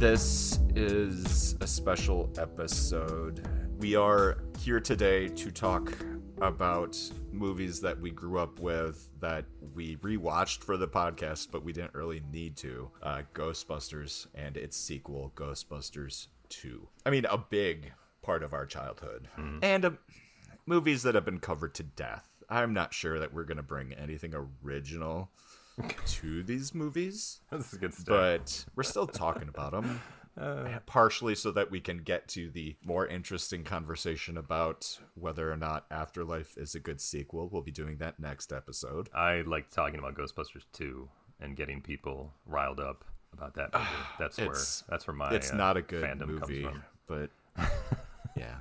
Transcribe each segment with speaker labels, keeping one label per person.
Speaker 1: This is a special episode. We are here today to talk about movies that we grew up with that we rewatched for the podcast, but we didn't really need to. Ghostbusters and its sequel, Ghostbusters 2. I mean, a big part of our childhood. And movies that have been covered to death. I'm not sure that we're going to bring anything original to these movies.
Speaker 2: This is good stuff.
Speaker 1: But we're still talking about them. Partially so that we can get to the more interesting conversation about whether or not Afterlife is a good sequel. We'll be doing that next episode.
Speaker 2: I like talking about Ghostbusters 2 and getting people riled up about that movie. That's where my
Speaker 1: it's not a good
Speaker 2: fandom
Speaker 1: movie,
Speaker 2: comes from.
Speaker 1: but yeah,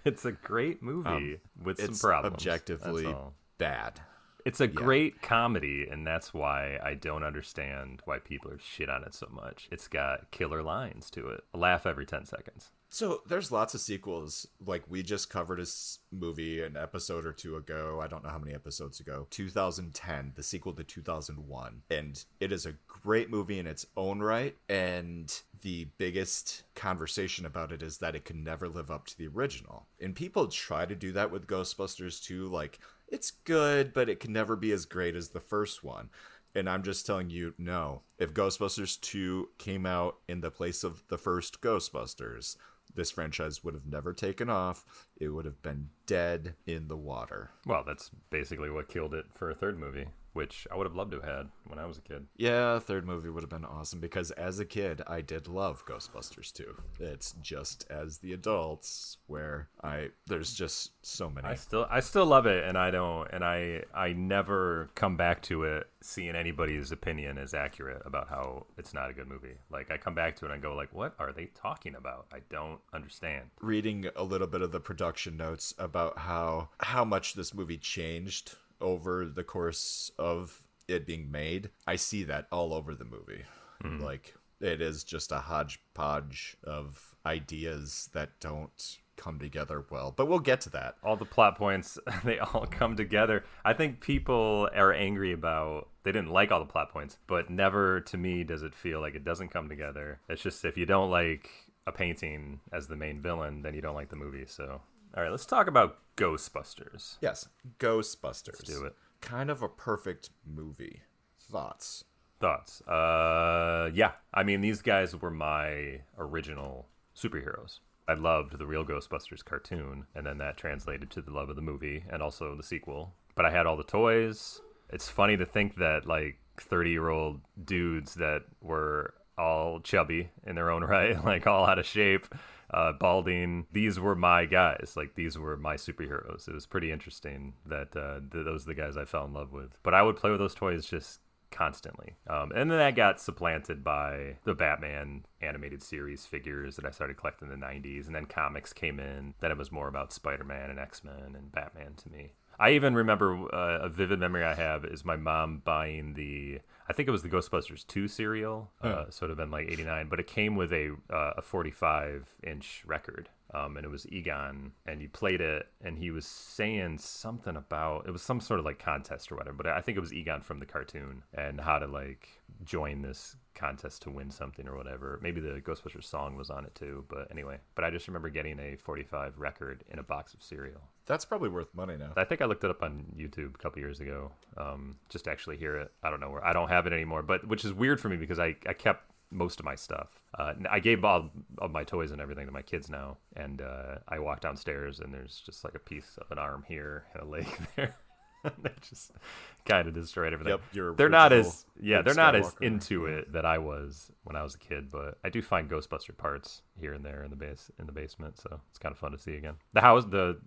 Speaker 2: it's a great movie with some
Speaker 1: it's
Speaker 2: problems.
Speaker 1: Objectively bad.
Speaker 2: It's a great comedy, and that's why I don't understand why people are shit on it so much. It's got killer lines to it. A laugh every 10 seconds.
Speaker 1: So there's lots of sequels. Like, we just covered a movie an episode or two ago. I don't know how many episodes ago. 2010, the sequel to 2001. And it is a great movie in its own right. And the biggest conversation about it is that it can never live up to the original. And people try to do that with Ghostbusters 2. Like, it's good, but it can never be as great as the first one. And I'm just telling you, no. If Ghostbusters 2 came out in the place of the first Ghostbusters, this franchise would have never taken off. It would have been dead in the water.
Speaker 2: Well, that's basically what killed it for a third movie, which I would have loved to have had when I was a kid.
Speaker 1: Yeah, a third movie would have been awesome because as a kid, I did love Ghostbusters 2. It's just as the adults where there's just so many.
Speaker 2: I still love it, and I never come back to it seeing anybody's opinion as accurate about how it's not a good movie. Like, I come back to it and I go like, what are they talking about? I don't understand.
Speaker 1: Reading a little bit of the production notes about how much this movie changed over the course of it being made, I see that all over the movie. Like, it is just a hodgepodge of ideas that don't come together well, but we'll get to that.
Speaker 2: All the plot points, they all come together. I think people are angry about they didn't like all the plot points, but never to me does it feel like it doesn't come together. It's just if you don't like a painting as the main villain, then you don't like the movie. So all right, let's talk about Ghostbusters.
Speaker 1: Yes, Ghostbusters.
Speaker 2: Let's do it.
Speaker 1: Kind of a perfect movie. Thoughts?
Speaker 2: Yeah. I mean, these guys were my original superheroes. I loved the real Ghostbusters cartoon, and then that translated to the love of the movie and also the sequel. But I had all the toys. It's funny to think that, like, 30-year-old dudes that were all chubby in their own right, like all out of shape, balding, these were my guys. Like, these were my superheroes. It was pretty interesting that those are the guys I fell in love with. But I would play with those toys just constantly. And then that got supplanted by the Batman animated series figures that I started collecting in the 90s. And then comics came in. Then it was more about Spider-Man and X-Men and Batman to me. I even remember a vivid memory I have is my mom buying I think it was the Ghostbusters 2 cereal, sort of in like 89, but it came with a 45-inch record. And it was Egon, and you played it, and he was saying something about, it was some sort of like contest or whatever, but I think it was Egon from the cartoon, and how to like join this contest to win something or whatever. Maybe the Ghostbusters song was on it too, but anyway. But I just remember getting a 45 record in a box of cereal.
Speaker 1: That's probably worth money now.
Speaker 2: I think I looked it up on YouTube a couple years ago, just to actually hear it. I don't know where, I don't have it anymore, but which is weird for me because I kept most of my stuff. I gave all of my toys and everything to my kids now, and I walk downstairs and there's just like a piece of an arm here and a leg there. They just kind of destroyed everything.
Speaker 1: Yep,
Speaker 2: they're not as into it that I was when I was a kid, but I do find Ghostbuster parts here and there in the basement, so it's kind of fun to see again. The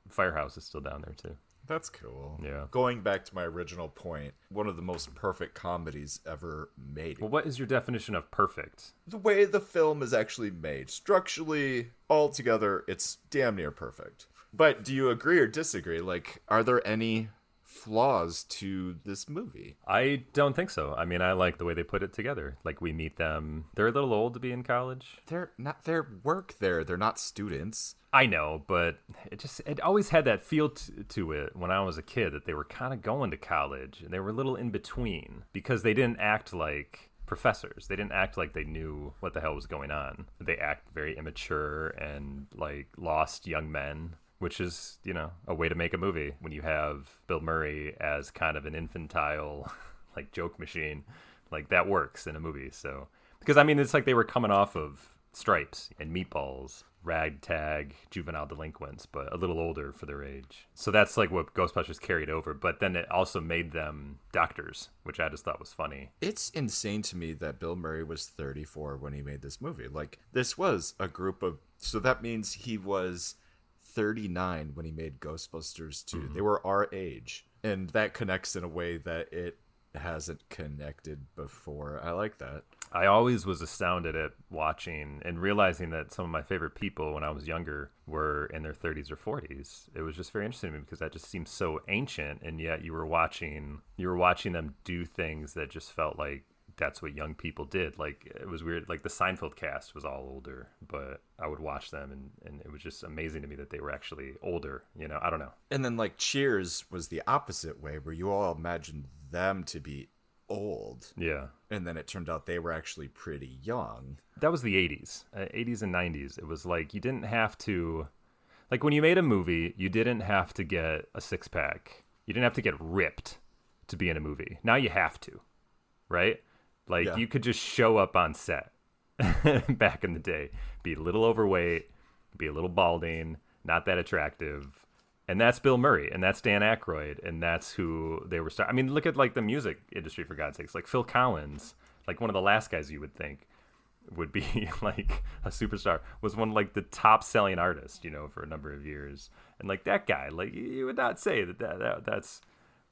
Speaker 2: firehouse is still down there too.
Speaker 1: That's cool.
Speaker 2: Yeah.
Speaker 1: Going back to my original point, one of the most perfect comedies ever made.
Speaker 2: Well, what is your definition of perfect?
Speaker 1: The way the film is actually made. Structurally, altogether, it's damn near perfect. But do you agree or disagree? Like, are there any flaws to this movie?
Speaker 2: I don't think so. I mean, I like the way they put it together. Like, we meet them. They're a little old to be in college.
Speaker 1: They're not. They're work there. They're not students.
Speaker 2: I know, but it always had that feel to it when I was a kid that they were kind of going to college and they were a little in between because they didn't act like professors. They didn't act like they knew what the hell was going on. They act very immature and like lost young men, which is, you know, a way to make a movie when you have Bill Murray as kind of an infantile like joke machine. Like that works in a movie. So because I mean it's like they were coming off of Stripes and Meatballs, ragtag juvenile delinquents, but a little older for their age. So that's like what Ghostbusters carried over, but then it also made them doctors, which I just thought was funny.
Speaker 1: It's insane to me that Bill Murray was 34 when he made this movie. Like, this was a group of, so that means he was 39 when he made Ghostbusters 2. Mm-hmm. They were our age, and that connects in a way that it hasn't connected before. I like that.
Speaker 2: I always was astounded at watching and realizing that some of my favorite people when I was younger were in their 30s or 40s. It was just very interesting to me because that just seems so ancient, and yet you were watching them do things that just felt like that's what young people did. Like, it was weird. Like, the Seinfeld cast was all older, but I would watch them, and it was just amazing to me that they were actually older. You know, I don't know.
Speaker 1: And then, like, Cheers was the opposite way, where you all imagined them to be old.
Speaker 2: Yeah.
Speaker 1: And then it turned out they were actually pretty young.
Speaker 2: That was the 80s. 80s and 90s. It was like you didn't have to... Like, when you made a movie, you didn't have to get a six-pack. You didn't have to get ripped to be in a movie. Now you have to, right? Like, yeah. You could just show up on set back in the day. Be a little overweight, be a little balding, not that attractive. And that's Bill Murray, and that's Dan Aykroyd, and that's who they were starting. I mean, look at, like, the music industry, for God's sakes. Like, Phil Collins, like, one of the last guys you would think would be, like, a superstar, was one of, like, the top-selling artists, you know, for a number of years. And, like, that guy, like, you would not say that's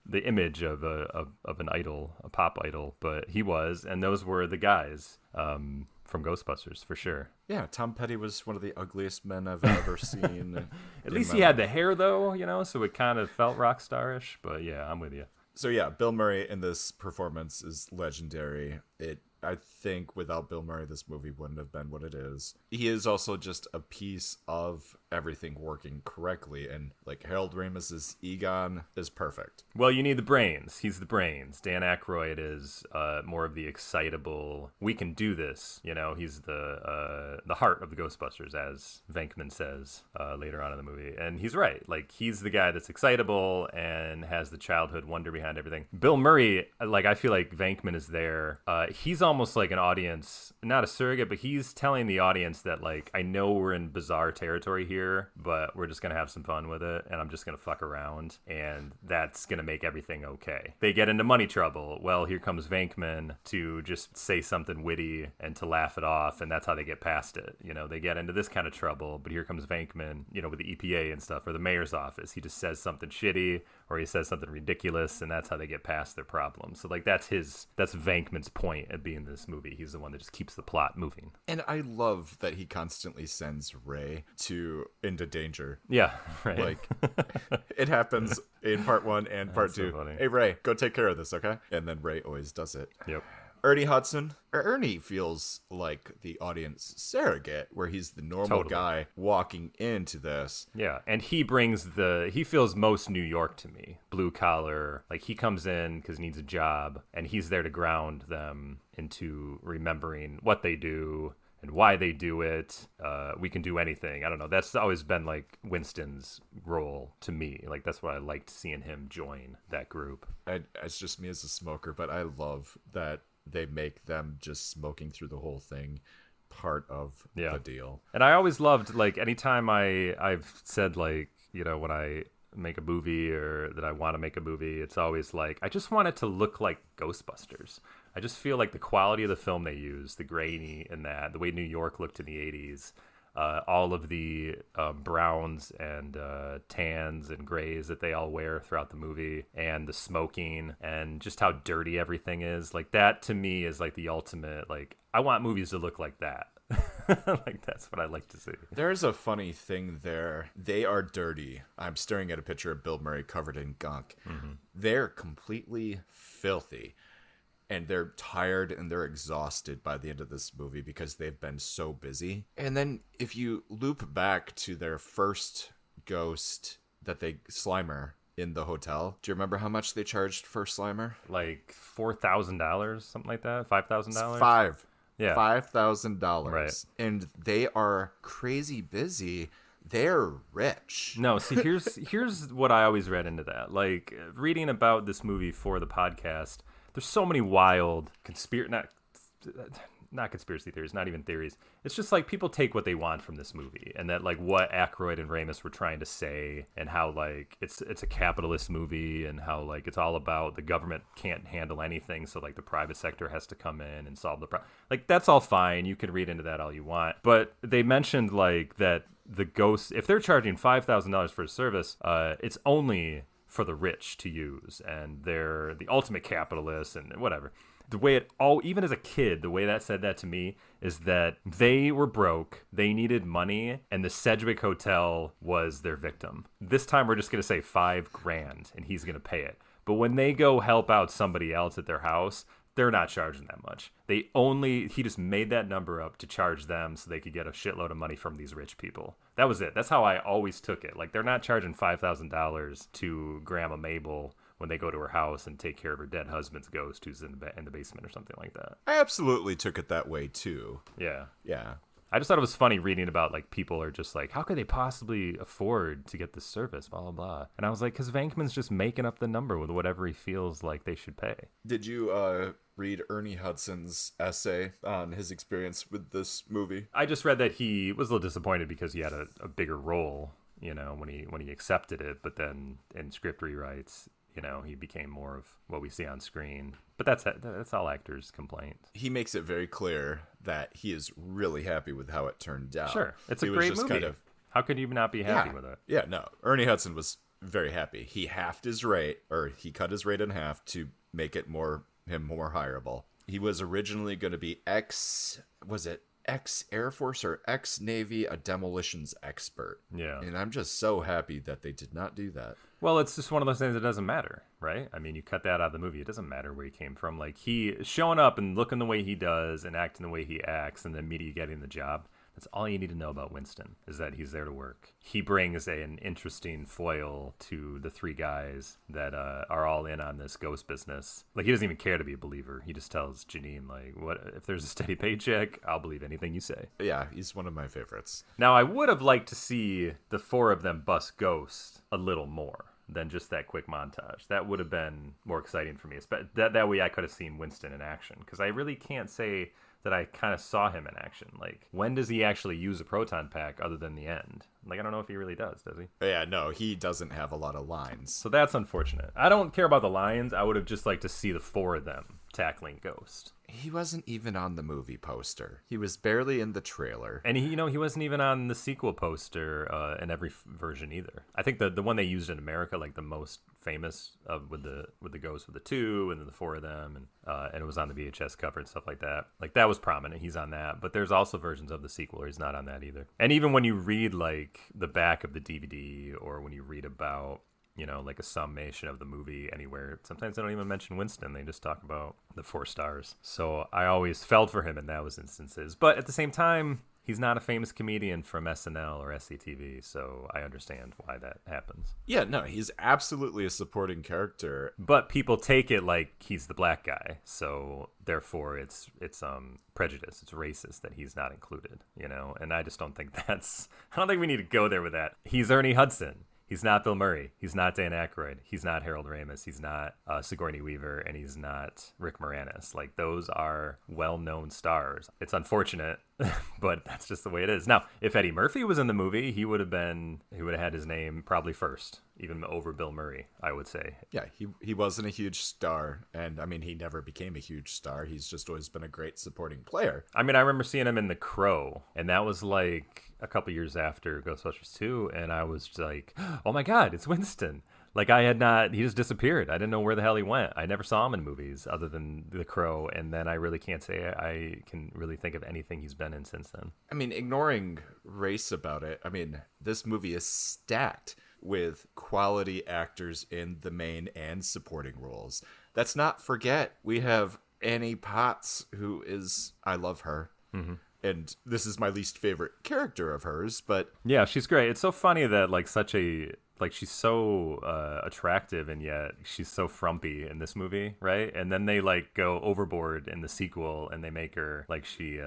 Speaker 2: the image of an idol, a pop idol, but he was, and those were the guys from Ghostbusters, for sure.
Speaker 1: Yeah, Tom Petty was one of the ugliest men I've ever seen.
Speaker 2: At least he had the hair, though, you know, so it kind of felt rock star-ish, but yeah, I'm with you.
Speaker 1: So yeah, Bill Murray in this performance is legendary. I think without Bill Murray, this movie wouldn't have been what it is. He is also just a piece of everything working correctly, and like Harold Ramis's Egon is perfect.
Speaker 2: Well, you need the brains. He's the brains. Dan Aykroyd is more of the excitable, we can do this. You know, he's the heart of the Ghostbusters, as Venkman says later on in the movie. And he's right. Like, he's the guy that's excitable and has the childhood wonder behind everything. Bill Murray, like, I feel like Venkman is there. He's almost like an audience, not a surrogate, but he's telling the audience that, like, I know we're in bizarre territory here, but we're just going to have some fun with it, and I'm just going to fuck around, and that's going to make everything okay. They get into money trouble. Well, here comes Venkman to just say something witty and to laugh it off, and that's how they get past it. You know, they get into this kind of trouble, but here comes Venkman, you know, with the EPA and stuff, or the mayor's office. He just says something shitty, or he says something ridiculous, and that's how they get past their problems. So, like, that's Venkman's point of being in this movie. He's the one that just keeps the plot moving.
Speaker 1: And I love that he constantly sends Ray into danger.
Speaker 2: Yeah, right.
Speaker 1: Like, it happens in part 1 and part 2. So hey, Ray, go take care of this, okay? And then Ray always does it.
Speaker 2: Yep.
Speaker 1: Ernie Hudson. Ernie feels like the audience surrogate, where he's the normal guy walking into this.
Speaker 2: Yeah, and he feels most New York to me. Blue collar. Like, he comes in because he needs a job, and he's there to ground them into remembering what they do and why they do it. We can do anything. I don't know. That's always been, like, Winston's role to me. Like, that's what I liked seeing him join that group.
Speaker 1: It's just me as a smoker, but I love that they make them just smoking through the whole thing part of the deal.
Speaker 2: And I always loved, like, anytime I've said, like, you know, when I make a movie or that I want to make a movie, it's always like, I just want it to look like Ghostbusters. I just feel like the quality of the film they use, the grainy and that, the way New York looked in the 80s, all of the browns and tans and grays that they all wear throughout the movie, and the smoking, and just how dirty everything is. Like, that to me is like the ultimate, like, I want movies to look like that. Like, that's what I like to see.
Speaker 1: There's a funny thing there. They are dirty. I'm staring at a picture of Bill Murray covered in gunk. Mm-hmm. They're completely filthy. And they're tired and they're exhausted by the end of this movie because they've been so busy. And then if you loop back to their first ghost that Slimer, in the hotel. Do you remember how much they charged for Slimer?
Speaker 2: Like $4,000, something like that. $5,000. Yeah.
Speaker 1: $5,000.
Speaker 2: Right.
Speaker 1: And they are crazy busy. They're rich.
Speaker 2: No, see, here's what I always read into that. Like, reading about this movie for the podcast, there's so many wild not conspiracy theories, not even theories. It's just like people take what they want from this movie, and that like what Aykroyd and Ramis were trying to say, and how like it's a capitalist movie, and how like it's all about the government can't handle anything, so like the private sector has to come in and solve the problem. Like that's all fine. You can read into that all you want, but they mentioned like that the ghosts, if they're charging $5,000 for a service, it's only for the rich to use, and they're the ultimate capitalists and whatever. The way it all, even as a kid, the way that said that to me is that they were broke, they needed money, and the Sedgwick Hotel was their victim. This time we're just going to say $5,000 and he's going to pay it. But when they go help out somebody else at their house, they're not charging that much. He just made that number up to charge them so they could get a shitload of money from these rich people. That was it. That's how I always took it. Like, they're not charging $5,000 to Grandma Mabel when they go to her house and take care of her dead husband's ghost who's in the basement or something like that.
Speaker 1: I absolutely took it that way too.
Speaker 2: Yeah.
Speaker 1: Yeah.
Speaker 2: I just thought it was funny reading about like people are just like, how could they possibly afford to get this service, blah, blah, blah. And I was like, because Venkman's just making up the number with whatever he feels like they should pay.
Speaker 1: Did you read Ernie Hudson's essay on his experience with this movie?
Speaker 2: I just read that he was a little disappointed because he had a bigger role, you know, when he accepted it. But then in script rewrites, you know, he became more of what we see on screen. But that's all actors' complaints. He
Speaker 1: makes it very clear that he is really happy with how it turned out.
Speaker 2: Sure. It's a great movie. How could you not be happy with it?
Speaker 1: Yeah, no. Ernie Hudson was very happy. He halved his rate, or he cut his rate in half to make it more hireable. He was originally going to be ex-Air Force or ex-Navy, a demolitions expert.
Speaker 2: Yeah.
Speaker 1: And I'm just so happy that they did not do that.
Speaker 2: Well, it's just one of those things that doesn't matter, right? I mean, you cut that out of the movie. It doesn't matter where he came from. Like, he showing up and looking the way he does and acting the way he acts and then immediately getting the job. That's all you need to know about Winston, is that he's there to work. He brings an interesting foil to the three guys that are all in on this ghost business. Like, he doesn't even care to be a believer. He just tells Janine, like, what if there's a steady paycheck, I'll believe anything you say.
Speaker 1: Yeah, he's one of my favorites.
Speaker 2: Now, I would have liked to see the four of them bust Ghost a little more than just that quick montage. That would have been more exciting for me. That way I could have seen Winston in action, because I really can't say that I kind of saw him in action. Like, when does he actually use a proton pack other than the end? Like, I don't know if he really does he?
Speaker 1: Yeah, no, he doesn't have a lot of lines.
Speaker 2: So that's unfortunate. I don't care about the lines. I would have just liked to see the four of them tackling Ghost.
Speaker 1: He wasn't even on the movie poster. He was barely in the trailer.
Speaker 2: And he wasn't even on the sequel poster in every version either. I think the one they used in America, like the most famous with the ghost with the two and then the four of them, and it was on the VHS cover and stuff like that. Like, that was prominent. He's on that. But there's also versions of the sequel where he's not on that either. And even when you read like the back of the DVD, or when you read about, you know, like a summation of the movie anywhere, sometimes they don't even mention Winston. They just talk about the 4 stars. So I always felt for him in those instances. But at the same time, he's not a famous comedian from SNL or SCTV, so I understand why that happens.
Speaker 1: Yeah, no, he's absolutely a supporting character.
Speaker 2: But people take it like he's the black guy, so therefore it's prejudice, it's racist that he's not included, you know? And I just don't think I don't think we need to go there with that. He's Ernie Hudson. He's not Bill Murray. He's not Dan Aykroyd. He's not Harold Ramis. He's not Sigourney Weaver, and he's not Rick Moranis. Like, those are well-known stars. It's unfortunate, but that's just the way it is. Now, if Eddie Murphy was in the movie, he would have had his name probably first, even over Bill Murray, I would say.
Speaker 1: Yeah, he wasn't a huge star, and I mean, he never became a huge star. He's just always been a great supporting player.
Speaker 2: I mean, I remember seeing him in The Crow, and that was like a couple years after Ghostbusters 2, and I was like, oh my God, it's Winston. Like, he just disappeared. I didn't know where the hell he went. I never saw him in movies other than The Crow, and then I really can't say I can really think of anything he's been in since then.
Speaker 1: I mean, ignoring race about it, I mean, this movie is stacked with quality actors in the main and supporting roles. Let's not forget, we have Annie Potts, who is, I love her.
Speaker 2: Mm-hmm.
Speaker 1: and this is my least favorite character of hers, but
Speaker 2: Yeah, she's great. It's so funny that she's so attractive and yet she's so frumpy in this movie, right? And then they like go overboard in the sequel and they make her like she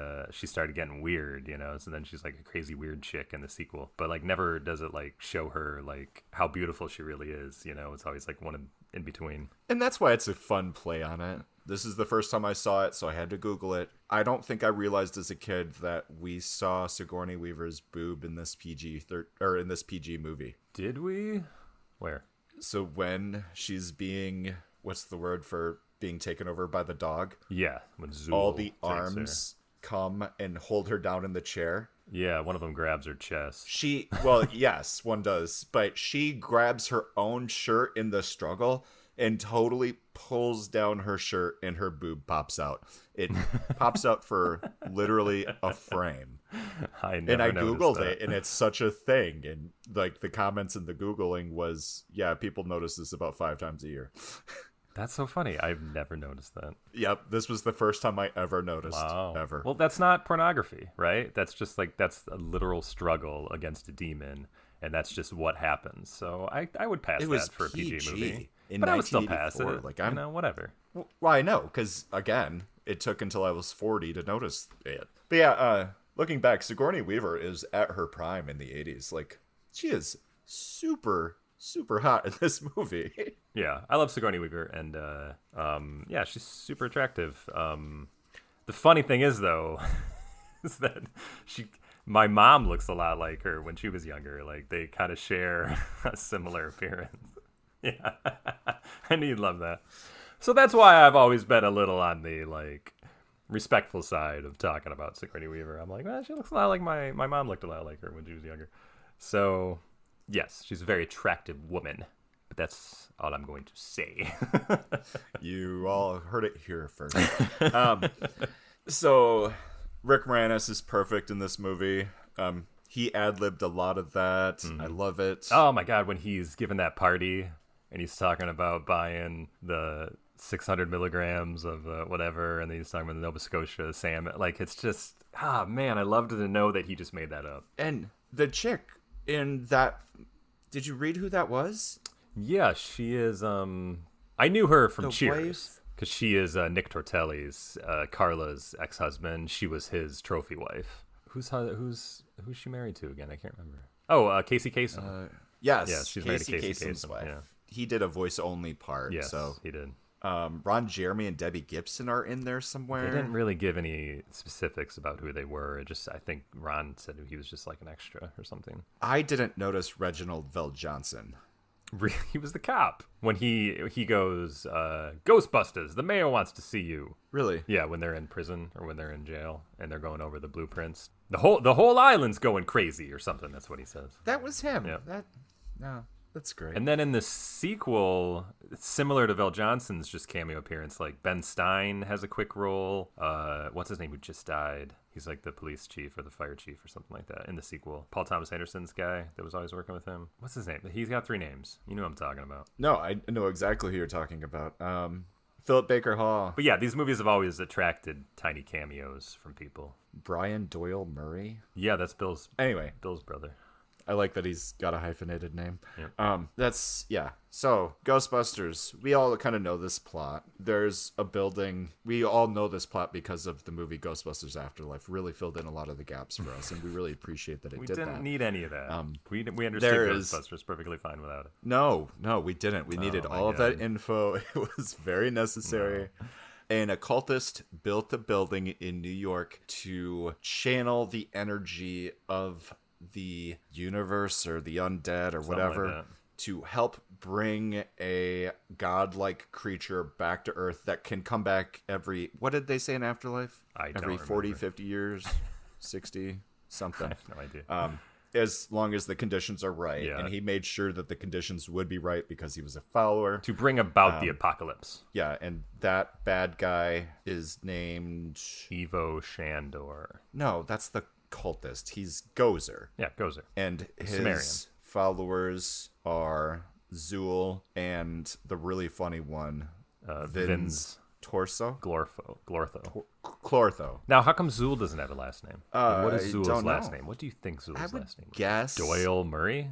Speaker 2: started getting weird, you know. So then she's like a crazy weird chick in the sequel, but like never does it like show her like how beautiful she really is, you know. It's always like one in between.
Speaker 1: and that's why it's a fun play on it. This is the first time I saw it, so I had to Google it. I don't think I realized as a kid that we saw Sigourney Weaver's boob in this in this PG movie.
Speaker 2: Did we? Where?
Speaker 1: So when she's being, what's the word for being taken over by the dog?
Speaker 2: Yeah, when Zool
Speaker 1: All the
Speaker 2: takes
Speaker 1: arms come and hold her down in the chair.
Speaker 2: her. Yeah, one of them grabs her chest.
Speaker 1: Well, yes, one does, but she grabs her own shirt in the struggle and totally pulls down her shirt and her boob pops out. It pops out for literally a frame.
Speaker 2: I
Speaker 1: Googled
Speaker 2: that.
Speaker 1: it, and it's such a thing. And like the comments in the Googling was, yeah, people notice this about 5 times a year.
Speaker 2: That's so funny. I've never noticed that.
Speaker 1: Yep, this was the first time I ever noticed.
Speaker 2: Wow.
Speaker 1: Ever.
Speaker 2: Well, that's not pornography, right? That's just like, that's a literal struggle against a demon, and that's just what happens. So I would pass
Speaker 1: It was
Speaker 2: that for a PG movie.
Speaker 1: in
Speaker 2: But I would still pass
Speaker 1: 1984.
Speaker 2: it.
Speaker 1: Like, I'm,
Speaker 2: you know, whatever.
Speaker 1: Well, I know, because again, it took until I was 40 to notice it. But yeah, looking back, Sigourney Weaver is at her prime in the 80s. Like, she is super, super hot in this movie.
Speaker 2: Yeah, I love Sigourney Weaver, and yeah, she's super attractive. The funny thing is, though, is that my mom looks a lot like her when she was younger. Like, they kind of share a similar appearance. Yeah, and you'd love that. So that's why I've always been a little on the like respectful side of talking about Sigourney Weaver. I'm like, well, she looks a lot like my mom looked a lot like her when she was younger. So yes, she's a very attractive woman. But that's all I'm going to say.
Speaker 1: You all heard it here first. So Rick Moranis is perfect in this movie. He ad-libbed a lot of that. Mm-hmm. I love it.
Speaker 2: Oh my God, when he's giving that party and he's talking about buying the 600 milligrams of whatever, and then he's talking about the Nova Scotia salmon. Like, it's just, man, I loved to know that he just made that up.
Speaker 1: And the chick in that, did you read who that was?
Speaker 2: Yeah, she is, I knew her from
Speaker 1: the
Speaker 2: Cheers. Because she is Nick Tortelli's, Carla's ex-husband. She was his trophy wife. Who's she married to again? I can't remember. Oh, Casey Kasem.
Speaker 1: Yes.
Speaker 2: Yeah, she's married to Casey
Speaker 1: Kasem's
Speaker 2: Kasem.
Speaker 1: wife.
Speaker 2: Yeah.
Speaker 1: He did a voice-only part.
Speaker 2: Yes,
Speaker 1: so
Speaker 2: he did.
Speaker 1: Ron Jeremy and Debbie Gibson are in there somewhere.
Speaker 2: They didn't really give any specifics about who they were. I think Ron said he was just like an extra or something.
Speaker 1: I didn't notice Reginald Vell Johnson.
Speaker 2: He was the cop when he goes, Ghostbusters, the mayor wants to see you.
Speaker 1: Really?
Speaker 2: Yeah, when they're in prison or when they're in jail and they're going over the blueprints. The whole island's going crazy or something. That's what he says.
Speaker 1: That was him.
Speaker 2: Yep.
Speaker 1: That's great.
Speaker 2: And then in the sequel, similar to Vell Johnson's just cameo appearance, like Ben Stein has a quick role. What's his name who just died? He's like the police chief or the fire chief or something like that in the sequel. Paul Thomas Anderson's guy that was always working with him. What's his name? He's got 3 names. You know what I'm talking about.
Speaker 1: No, I know exactly who you're talking about. Philip Baker Hall.
Speaker 2: But yeah, these movies have always attracted tiny cameos from people.
Speaker 1: Brian Doyle Murray?
Speaker 2: Yeah, that's Bill's brother.
Speaker 1: I like that he's got a hyphenated name.
Speaker 2: Yeah.
Speaker 1: So, Ghostbusters. We all kind of know this plot. There's a building. We all know this plot because of the movie Ghostbusters Afterlife. Really filled in a lot of the gaps for us, and we really appreciate that it did that.
Speaker 2: We didn't need any of that. We understood Ghostbusters perfectly fine without it.
Speaker 1: No, we didn't. We needed all of that info. It was very necessary. No. An occultist built a building in New York to channel the energy of the universe or the undead or whatever, like to help bring a godlike creature back to Earth that can come back every, what did they say in Afterlife? Every 40, 50 years, 60, something.
Speaker 2: I have no idea.
Speaker 1: As long as the conditions are right. Yeah. And he made sure that the conditions would be right because he was a follower.
Speaker 2: To bring about the apocalypse.
Speaker 1: Yeah, and that bad guy is named...
Speaker 2: Ivo Shandor.
Speaker 1: No, that's the cultist. He's Gozer.
Speaker 2: Yeah, Gozer.
Speaker 1: And his
Speaker 2: Sumerian
Speaker 1: followers are Zool and the really funny one, Vins. Torso?
Speaker 2: Glortho.
Speaker 1: Chlortho.
Speaker 2: Now, how come Zool doesn't have a last name? Like, what is
Speaker 1: I
Speaker 2: Zool's
Speaker 1: don't
Speaker 2: last
Speaker 1: know.
Speaker 2: name? What do you think Zool's
Speaker 1: I would
Speaker 2: last name was?
Speaker 1: guess...
Speaker 2: Doyle Murray?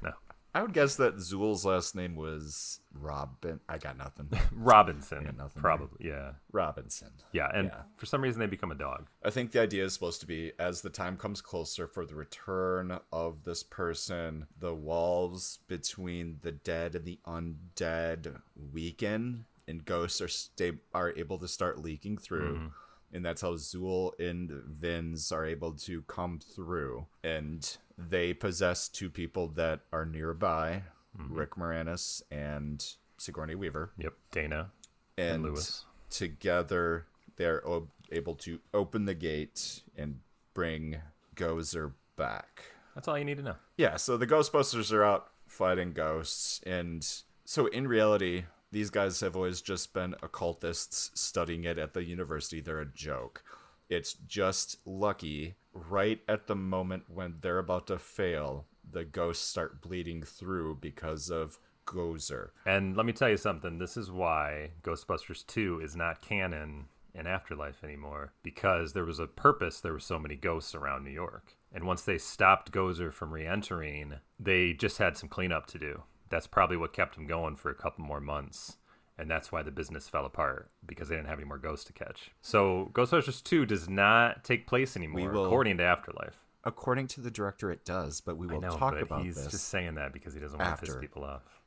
Speaker 2: No.
Speaker 1: I would guess that Zool's last name was Robin. I got nothing.
Speaker 2: Robinson.
Speaker 1: I got nothing.
Speaker 2: Probably, yeah.
Speaker 1: Robinson.
Speaker 2: Yeah, and for some reason they become a dog.
Speaker 1: I think the idea is supposed to be, as the time comes closer for the return of this person, the walls between the dead and the undead weaken, and ghosts are able to start leaking through.
Speaker 2: Mm-hmm.
Speaker 1: And that's how Zool and Vince are able to come through. And they possess two people that are nearby, Rick Moranis and Sigourney Weaver.
Speaker 2: Yep, Dana
Speaker 1: And
Speaker 2: Lewis.
Speaker 1: together, they're able to open the gate and bring Gozer back.
Speaker 2: That's all you need to know.
Speaker 1: Yeah, so the Ghostbusters are out fighting ghosts. And so in reality, these guys have always just been occultists studying it at the university. They're a joke. It's just lucky, right at the moment when they're about to fail, the ghosts start bleeding through because of Gozer.
Speaker 2: And let me tell you something. This is why Ghostbusters 2 is not canon in Afterlife anymore, because there was a purpose. There were so many ghosts around New York. And once they stopped Gozer from re-entering, they just had some cleanup to do. That's probably what kept them going for a couple more months. And that's why the business fell apart, because they didn't have any more ghosts to catch. So Ghostbusters 2 does not take place anymore, according to Afterlife.
Speaker 1: According to the director, it does, but we will talk about this.
Speaker 2: He's just saying that because he doesn't want to piss people off.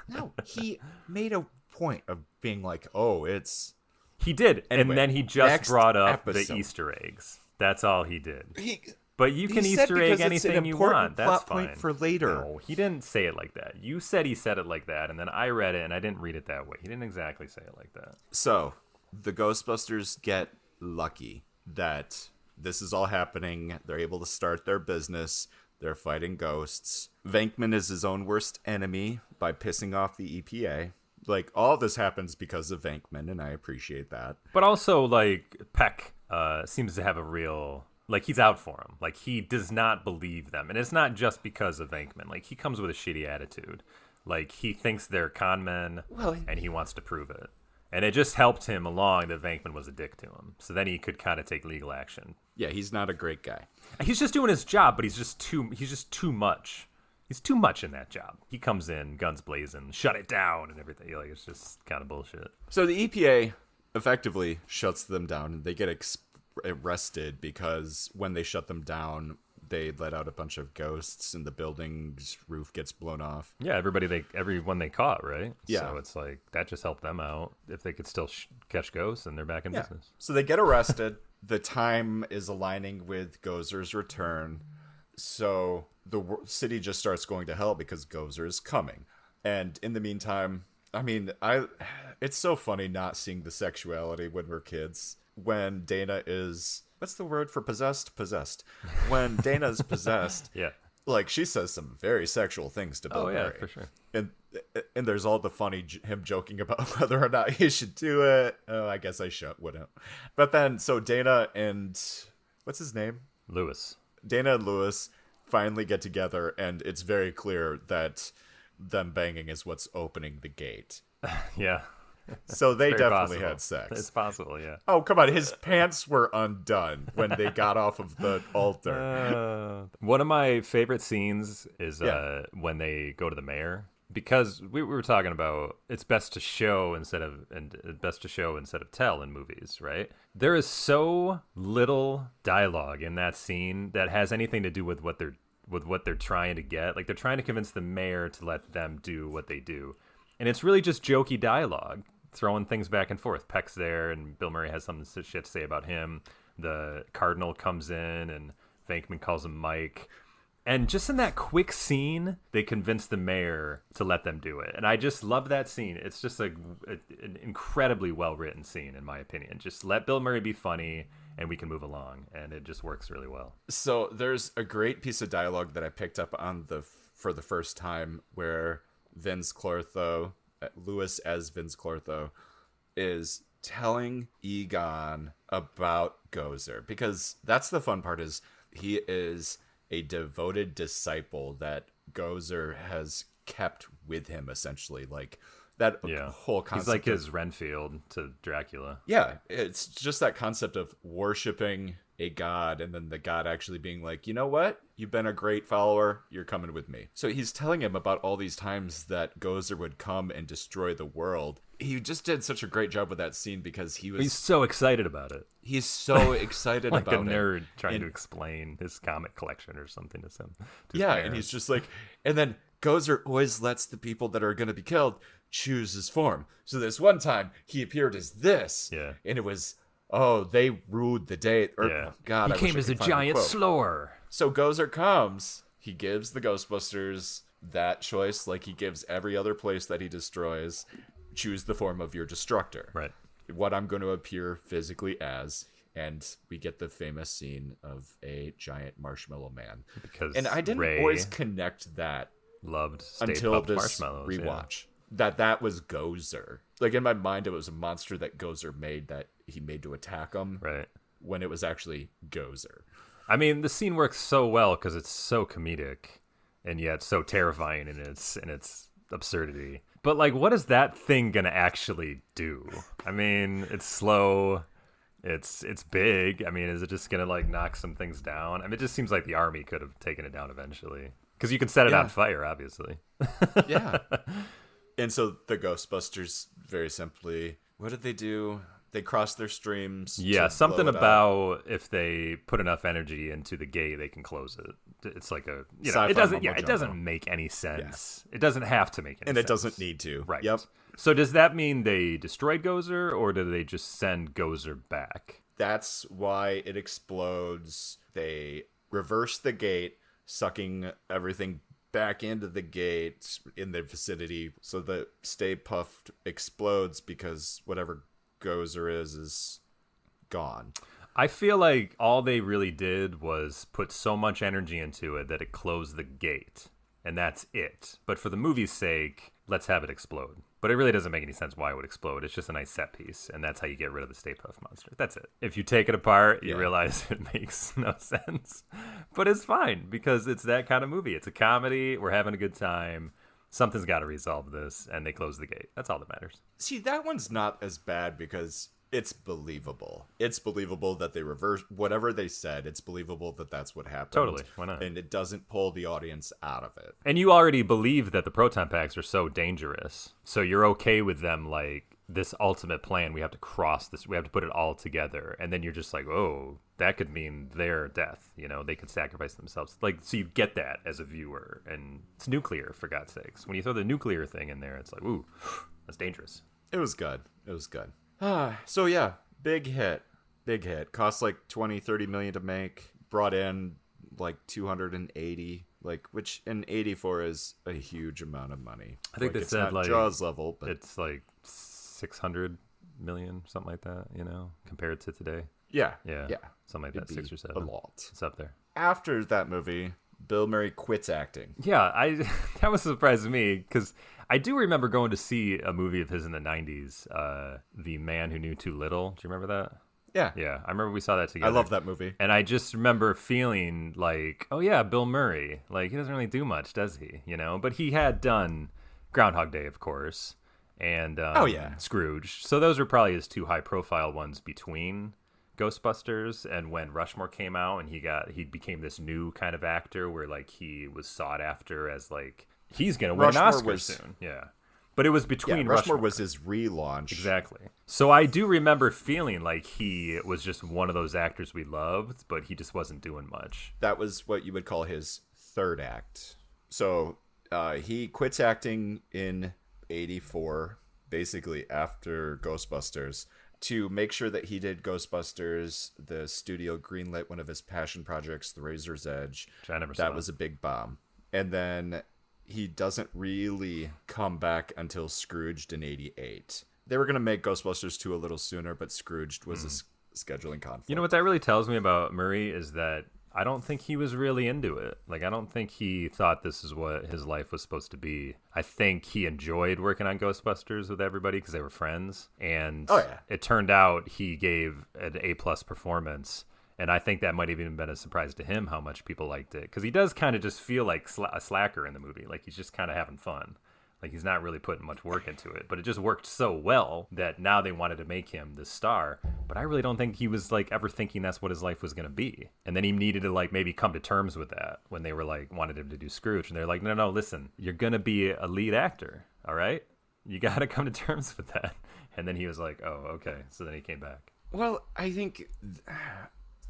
Speaker 1: No, he made a point of being like, oh, it's...
Speaker 2: He did,
Speaker 1: Anyway,
Speaker 2: and then he just brought up
Speaker 1: episode.
Speaker 2: the Easter eggs. That's all he did.
Speaker 1: He,
Speaker 2: But you can Easter egg anything you want. That's fine.
Speaker 1: Point for later.
Speaker 2: No, he didn't say it like that. You said he said it like that, and then I read it, and I didn't read it that way. He didn't exactly say it like that.
Speaker 1: So, the Ghostbusters get lucky that this is all happening. They're able to start their business. They're fighting ghosts. Venkman is his own worst enemy by pissing off the EPA. Like, all this happens because of Venkman, and I appreciate that.
Speaker 2: But also, like, Peck seems to have a real... Like, he's out for him. Like, he does not believe them. And it's not just because of Venkman. Like, he comes with a shitty attitude. Like, he thinks they're con men, and he wants to prove it. And it just helped him along that Venkman was a dick to him. So then he could kind of take legal action.
Speaker 1: Yeah, he's not a great guy.
Speaker 2: He's just doing his job, but he's just too much. He's too much in that job. He comes in, guns blazing, shut it down and everything. Like, it's just kind of bullshit.
Speaker 1: So the EPA effectively shuts them down, and they get arrested because when they shut them down, they let out a bunch of ghosts and the building's roof gets blown off.
Speaker 2: Yeah, everyone they caught, right?
Speaker 1: Yeah.
Speaker 2: So it's like, that just helped them out. If they could still catch ghosts, and they're back in business.
Speaker 1: So they get arrested. The time is aligning with Gozer's return. So the city just starts going to hell because Gozer is coming. And in the meantime, I mean, it's so funny not seeing the sexuality when we're kids. When Dana is... What's the word for possessed? Possessed. When Dana's possessed,
Speaker 2: Yeah.
Speaker 1: like, she says some very sexual things to Bill Murray.
Speaker 2: Yeah, for sure.
Speaker 1: And there's all the funny him joking about whether or not he should do it. Oh, I guess I wouldn't. But then, so Dana and... What's his name?
Speaker 2: Lewis.
Speaker 1: Dana and Lewis finally get together, and it's very clear that them banging is what's opening the gate.
Speaker 2: Yeah.
Speaker 1: So they definitely
Speaker 2: possible.
Speaker 1: had sex.
Speaker 2: It's possible, yeah.
Speaker 1: Oh, come on. His pants were undone when they got off of the altar.
Speaker 2: One of my favorite scenes is when they go to the mayor. Because we were talking about it's best to show instead of tell in movies, right? There is so little dialogue in that scene that has anything to do with what they're trying to get. Like, they're trying to convince the mayor to let them do what they do. And it's really just jokey dialogue, throwing things back and forth. Peck's there, and Bill Murray has something shit to say about him. The Cardinal comes in, and Venkman calls him Mike. And just in that quick scene, they convince the mayor to let them do it. And I just love that scene. It's just an incredibly well-written scene, in my opinion. Just let Bill Murray be funny, and we can move along. And it just works really well.
Speaker 1: So there's a great piece of dialogue that I picked up on for the first time where Vince Clortho, Lewis as Vince Clortho, is telling Egon about Gozer. Because that's the fun part, is he is a devoted disciple that Gozer has kept with him, essentially. Like, That
Speaker 2: Yeah.
Speaker 1: whole concept.
Speaker 2: He's like his Renfield to Dracula.
Speaker 1: Yeah, it's just that concept of worshiping a god and then the god actually being like, you know what? You've been a great follower. You're coming with me. So he's telling him about all these times that Gozer would come and destroy the world. He just did such a great job with that scene because
Speaker 2: He's so excited about it.
Speaker 1: he's so excited
Speaker 2: Like
Speaker 1: about
Speaker 2: a nerd
Speaker 1: it.
Speaker 2: trying to explain his comic collection or something to him.
Speaker 1: Yeah, and he's just like, and then Gozer always lets the people that are going to be killed choose his form. So this one time he appeared as this.
Speaker 2: Yeah.
Speaker 1: And it was, oh, they ruled the day. Or,
Speaker 2: Yeah.
Speaker 1: God,
Speaker 2: He came as a giant slower.
Speaker 1: So Gozer comes, he gives the Ghostbusters that choice like he gives every other place that he destroys. Choose the form of your destructor.
Speaker 2: Right.
Speaker 1: What I'm going to appear physically as. And we get the famous scene of a giant marshmallow man.
Speaker 2: Because
Speaker 1: And I didn't
Speaker 2: Ray
Speaker 1: always connect that
Speaker 2: loved Stay
Speaker 1: until
Speaker 2: Puft
Speaker 1: this
Speaker 2: Marshmallows.
Speaker 1: rewatch. That was Gozer. Like in my mind, it was a monster that Gozer made that he made to attack him.
Speaker 2: Yeah. Right.
Speaker 1: When it was actually Gozer.
Speaker 2: I mean, the scene works so well because it's so comedic and yet so terrifying in its absurdity. But like, what is that thing gonna actually do? I mean, it's slow. It's big. I mean, is it just gonna like knock some things down? I mean, it just seems like the army could have taken it down eventually because you can set it on fire, obviously.
Speaker 1: Yeah. And so the Ghostbusters, very simply, what did they do? They crossed their streams.
Speaker 2: Yeah,
Speaker 1: to
Speaker 2: something
Speaker 1: blow it up.
Speaker 2: about if they put enough energy into the gate, they can close it. It's like a
Speaker 1: Sci-fi
Speaker 2: it doesn't
Speaker 1: mumbo
Speaker 2: it
Speaker 1: jumbo.
Speaker 2: doesn't make any sense. It doesn't have to make any
Speaker 1: And
Speaker 2: sense.
Speaker 1: it doesn't need to.
Speaker 2: Right.
Speaker 1: Yep.
Speaker 2: So does that mean they destroyed Gozer or did they just send Gozer back?
Speaker 1: That's why it explodes. They reverse the gate, sucking everything back into the gate in the vicinity. So the Stay Puft explodes because whatever Gozer is gone.
Speaker 2: I feel like all they really did was put so much energy into it that it closed the gate. And that's it. But for the movie's sake, let's have it explode. But it really doesn't make any sense why it would explode. It's just a nice set piece, and that's how you get rid of the Stay Puft Monster. That's it. If you take it apart, you realize it makes no sense. But it's fine, because it's that kind of movie. It's a comedy. We're having a good time. Something's got to resolve this, and they close the gate. That's all that matters.
Speaker 1: See, that one's not as bad because it's believable. It's believable that they reversed whatever they said. It's believable that that's what happened.
Speaker 2: Totally. Why not?
Speaker 1: And it doesn't pull the audience out of it.
Speaker 2: And you already believe that the proton packs are so dangerous. So you're okay with them, like, this ultimate plan. We have to cross this. We have to put it all together. And then you're just like, oh, that could mean their death. You know, they could sacrifice themselves. Like, so you get that as a viewer. And it's nuclear, for God's sakes. When you throw the nuclear thing in there, it's like, ooh, that's dangerous.
Speaker 1: It was good. It was good. So yeah, big hit. Cost like 20-30 million to make. Brought in like 280, like, which in 84 is a huge amount of money.
Speaker 2: I think
Speaker 1: like,
Speaker 2: they
Speaker 1: it's
Speaker 2: said
Speaker 1: not
Speaker 2: like
Speaker 1: Jaws level, but
Speaker 2: it's like 600 million, something like that, you know, compared to today.
Speaker 1: yeah,
Speaker 2: Something like
Speaker 1: It'd
Speaker 2: that, 6 or 7.
Speaker 1: a lot.
Speaker 2: It's up there.
Speaker 1: After that movie, Bill Murray quits acting.
Speaker 2: Yeah, that was a surprise to me because I do remember going to see a movie of his in the 90s, The Man Who Knew Too Little. Do you remember that?
Speaker 1: Yeah.
Speaker 2: Yeah, I remember we saw that together.
Speaker 1: I love that movie.
Speaker 2: And I just remember feeling like, oh yeah, Bill Murray. Like, he doesn't really do much, does he? You know, but he had done Groundhog Day, of course, and Scrooge. So those were probably his two high-profile ones between Ghostbusters and when Rushmore came out, and he became this new kind of actor where like he was sought after as like he's gonna win an Oscar soon. Yeah. But it was between
Speaker 1: Rushmore was his relaunch.
Speaker 2: Exactly. So I do remember feeling like he was just one of those actors we loved, but he just wasn't doing much.
Speaker 1: That was what you would call his third act. So he quits acting in 84, basically after Ghostbusters. To make sure that he did Ghostbusters, the studio greenlit one of his passion projects, The Razor's Edge.
Speaker 2: Which I never saw.
Speaker 1: That was a big bomb. And then he doesn't really come back until Scrooged in 88. They were going to make Ghostbusters 2 a little sooner, but Scrooged was a scheduling conflict.
Speaker 2: You know what that really tells me about Murray is that I don't think he was really into it. Like, I don't think he thought this is what his life was supposed to be. I think he enjoyed working on Ghostbusters with everybody because they were friends. And it turned out he gave an A-plus performance. And I think that might have even been a surprise to him how much people liked it. Because he does kind of just feel like a slacker in the movie. Like, he's just kind of having fun. Like, he's not really putting much work into it, but it just worked so well that now they wanted to make him the star. But I really don't think he was like ever thinking that's what his life was going to be. And then he needed to like maybe come to terms with that when they were like wanted him to do Scrooge, and they're like, no, listen, you're going to be a lead actor. All right. You got to come to terms with that. And then he was like, oh, okay. So then he came back.
Speaker 1: Well, I think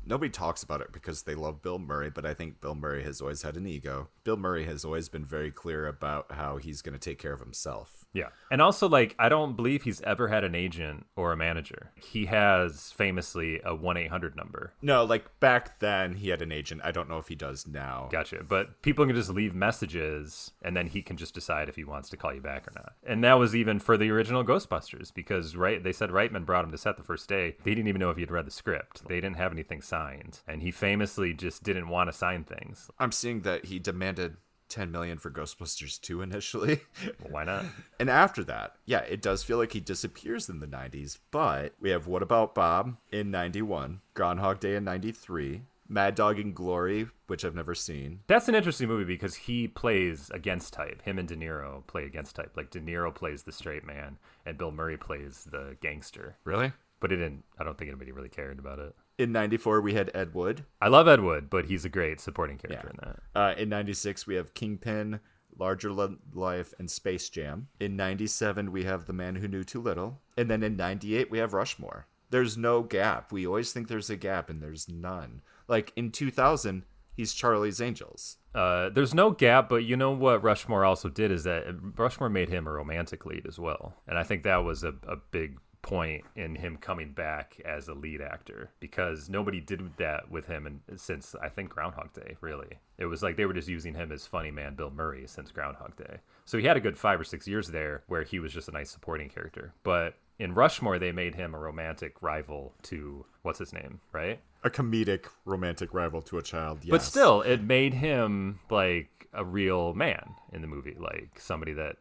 Speaker 1: nobody talks about it because they love Bill Murray, but I think Bill Murray has always had an ego. Bill Murray has always been very clear about how he's going to take care of himself.
Speaker 2: Yeah. And also, like, I don't believe he's ever had an agent or a manager. He has famously a 1-800 number.
Speaker 1: No, like back then he had an agent. I don't know if he does now.
Speaker 2: Gotcha. But people can just leave messages and then he can just decide if he wants to call you back or not. And that was even for the original Ghostbusters because they said Reitman brought him to set the first day. They didn't even know if he had read the script. They didn't have anything signed. And he famously just didn't want to sign things.
Speaker 1: I'm seeing that he demanded $10 million for Ghostbusters 2 initially.
Speaker 2: Well, why not?
Speaker 1: And after that, yeah, it does feel like he disappears in the 90s, but we have What About Bob in 91, Groundhog Day in 93, Mad Dog and Glory, which I've never seen.
Speaker 2: That's an interesting movie because he plays against type. Him and De Niro play against type. Like, De Niro plays the straight man and Bill Murray plays the gangster.
Speaker 1: Really?
Speaker 2: But I don't think anybody really cared about it.
Speaker 1: In 94, we had Ed Wood.
Speaker 2: I love Ed Wood, but he's a great supporting character in that.
Speaker 1: In 96, we have Kingpin, Larger Life, and Space Jam. In 97, we have The Man Who Knew Too Little. And then in 98, we have Rushmore. There's no gap. We always think there's a gap, and there's none. Like, in 2000, he's Charlie's Angels.
Speaker 2: There's no gap, but you know what Rushmore also did is that Rushmore made him a romantic lead as well. And I think that was a big point in him coming back as a lead actor because nobody did that with him since I think Groundhog Day. Really, it was like they were just using him as funny man Bill Murray since Groundhog Day. So he had a good 5 or 6 years there where he was just a nice supporting character. But in Rushmore, they made him a romantic rival to what's his name, right?
Speaker 1: A comedic romantic rival to a child. Yes.
Speaker 2: But still, it made him like a real man in the movie, like somebody that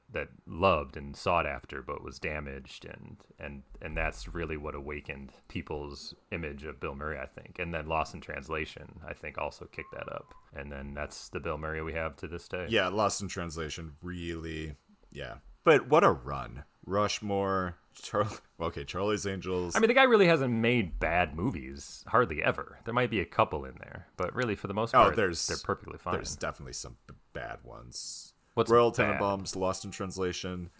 Speaker 2: loved and sought after but was damaged, and that's really what awakened people's image of Bill Murray, I think. And then Lost in Translation, I think, also kicked that up. And then that's the Bill Murray we have to this day.
Speaker 1: Yeah, Lost in Translation really, yeah. But what a run. Rushmore, Charlie's Angels.
Speaker 2: I mean, the guy really hasn't made bad movies, hardly ever. There might be a couple in there, but really, for the most part, they're perfectly fine.
Speaker 1: There's definitely some bad ones.
Speaker 2: What's
Speaker 1: Royal
Speaker 2: bad?
Speaker 1: Tenenbaums, Lost in Translation,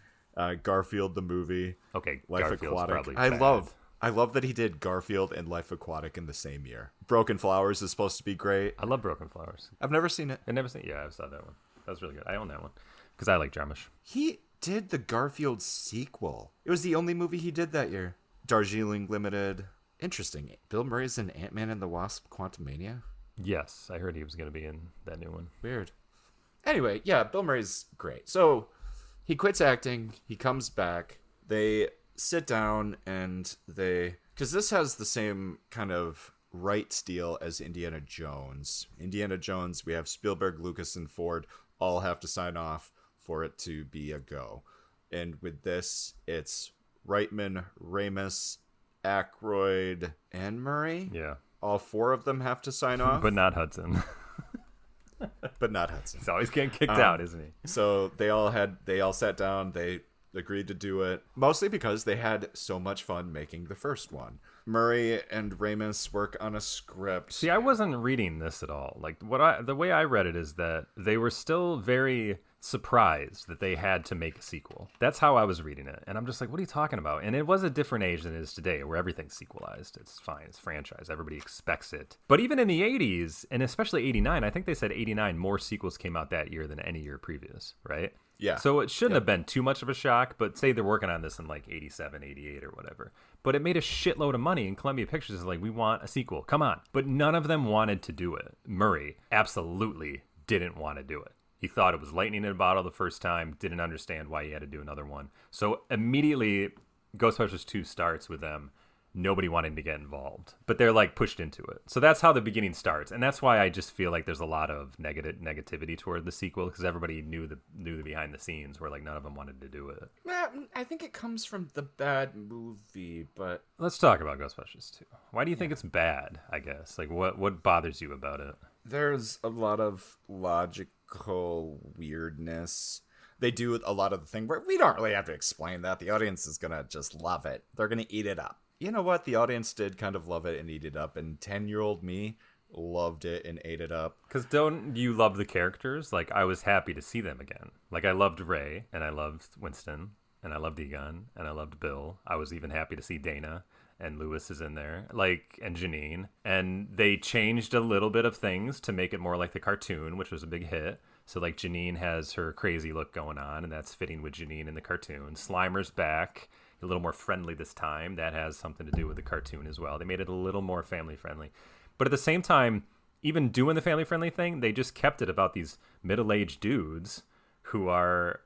Speaker 1: Garfield the movie.
Speaker 2: Okay,
Speaker 1: Life
Speaker 2: Garfield's
Speaker 1: Aquatic.
Speaker 2: probably
Speaker 1: I
Speaker 2: bad.
Speaker 1: love that he did Garfield and Life Aquatic in the same year. Broken Flowers is supposed to be great.
Speaker 2: I love Broken Flowers.
Speaker 1: I've never seen it.
Speaker 2: Yeah, I saw that one. That was really good. I own that one because I like Jarmusch.
Speaker 1: He did the Garfield sequel. It was the only movie he did that year. Darjeeling Limited. Interesting. Bill Murray's in Ant-Man and the Wasp: Quantumania?
Speaker 2: Yes, I heard he was going to be in that new one.
Speaker 1: Weird. Anyway, yeah, Bill Murray's great. So he quits acting. He comes back. They sit down and because this has the same kind of rights deal as Indiana Jones. Indiana Jones, we have Spielberg, Lucas, and Ford all have to sign off for it to be a go. And with this, it's Reitman, Ramis, Aykroyd, and Murray.
Speaker 2: Yeah.
Speaker 1: All 4 of them have to sign off.
Speaker 2: But not Hudson.
Speaker 1: But not Hudson.
Speaker 2: He's always getting kicked out, isn't he?
Speaker 1: So they all sat down, they agreed to do it, mostly because they had so much fun making the first one. Murray and Ramis work on a script.
Speaker 2: See, I wasn't reading this at all. Like the way I read it is that they were still very surprised that they had to make a sequel. That's how I was reading it. And I'm just like, what are you talking about? And it was a different age than it is today where everything's sequelized. It's fine. It's franchise. Everybody expects it. But even in the 80s, and especially 89, I think they said 89 more sequels came out that year than any year previous, right?
Speaker 1: Yeah.
Speaker 2: So it shouldn't have been too much of a shock, but say they're working on this in like 87, 88 or whatever. But it made a shitload of money, and Columbia Pictures is like, we want a sequel. Come on. But none of them wanted to do it. Murray absolutely didn't want to do it. He thought it was lightning in a bottle the first time, didn't understand why he had to do another one. So immediately, Ghostbusters 2 starts with them. Nobody wanting to get involved, but they're like pushed into it. So that's how the beginning starts, and that's why I just feel like there's a lot of negativity toward the sequel because everybody knew the behind the scenes where like none of them wanted to do it.
Speaker 1: I think it comes from the bad movie, but
Speaker 2: Let's talk about Ghostbusters 2. Why do you think it's bad? I guess like what bothers you about it?
Speaker 1: there's a lot of logical weirdness. they do a lot of the thing where we don't really have to explain that. The audience is going to just love it. They're going to eat it up. You know what? The audience did kind of love it and eat it up. And 10-year-old me loved it and ate it up.
Speaker 2: Because don't you love the characters? Like, I was happy to see them again. Like, I loved Ray, and I loved Winston, and I loved Egon, and I loved Bill. I was even happy to see Dana, and Lewis is in there, like, and Janine. And they changed a little bit of things to make it more like the cartoon, which was a big hit. So, like, Janine has her crazy look going on, and that's fitting with Janine in the cartoon. Slimer's back, a little more friendly this time. That has something to do with the cartoon as well. They made it a little more family-friendly. But at the same time, even doing the family-friendly thing, they just kept it about these middle-aged dudes who are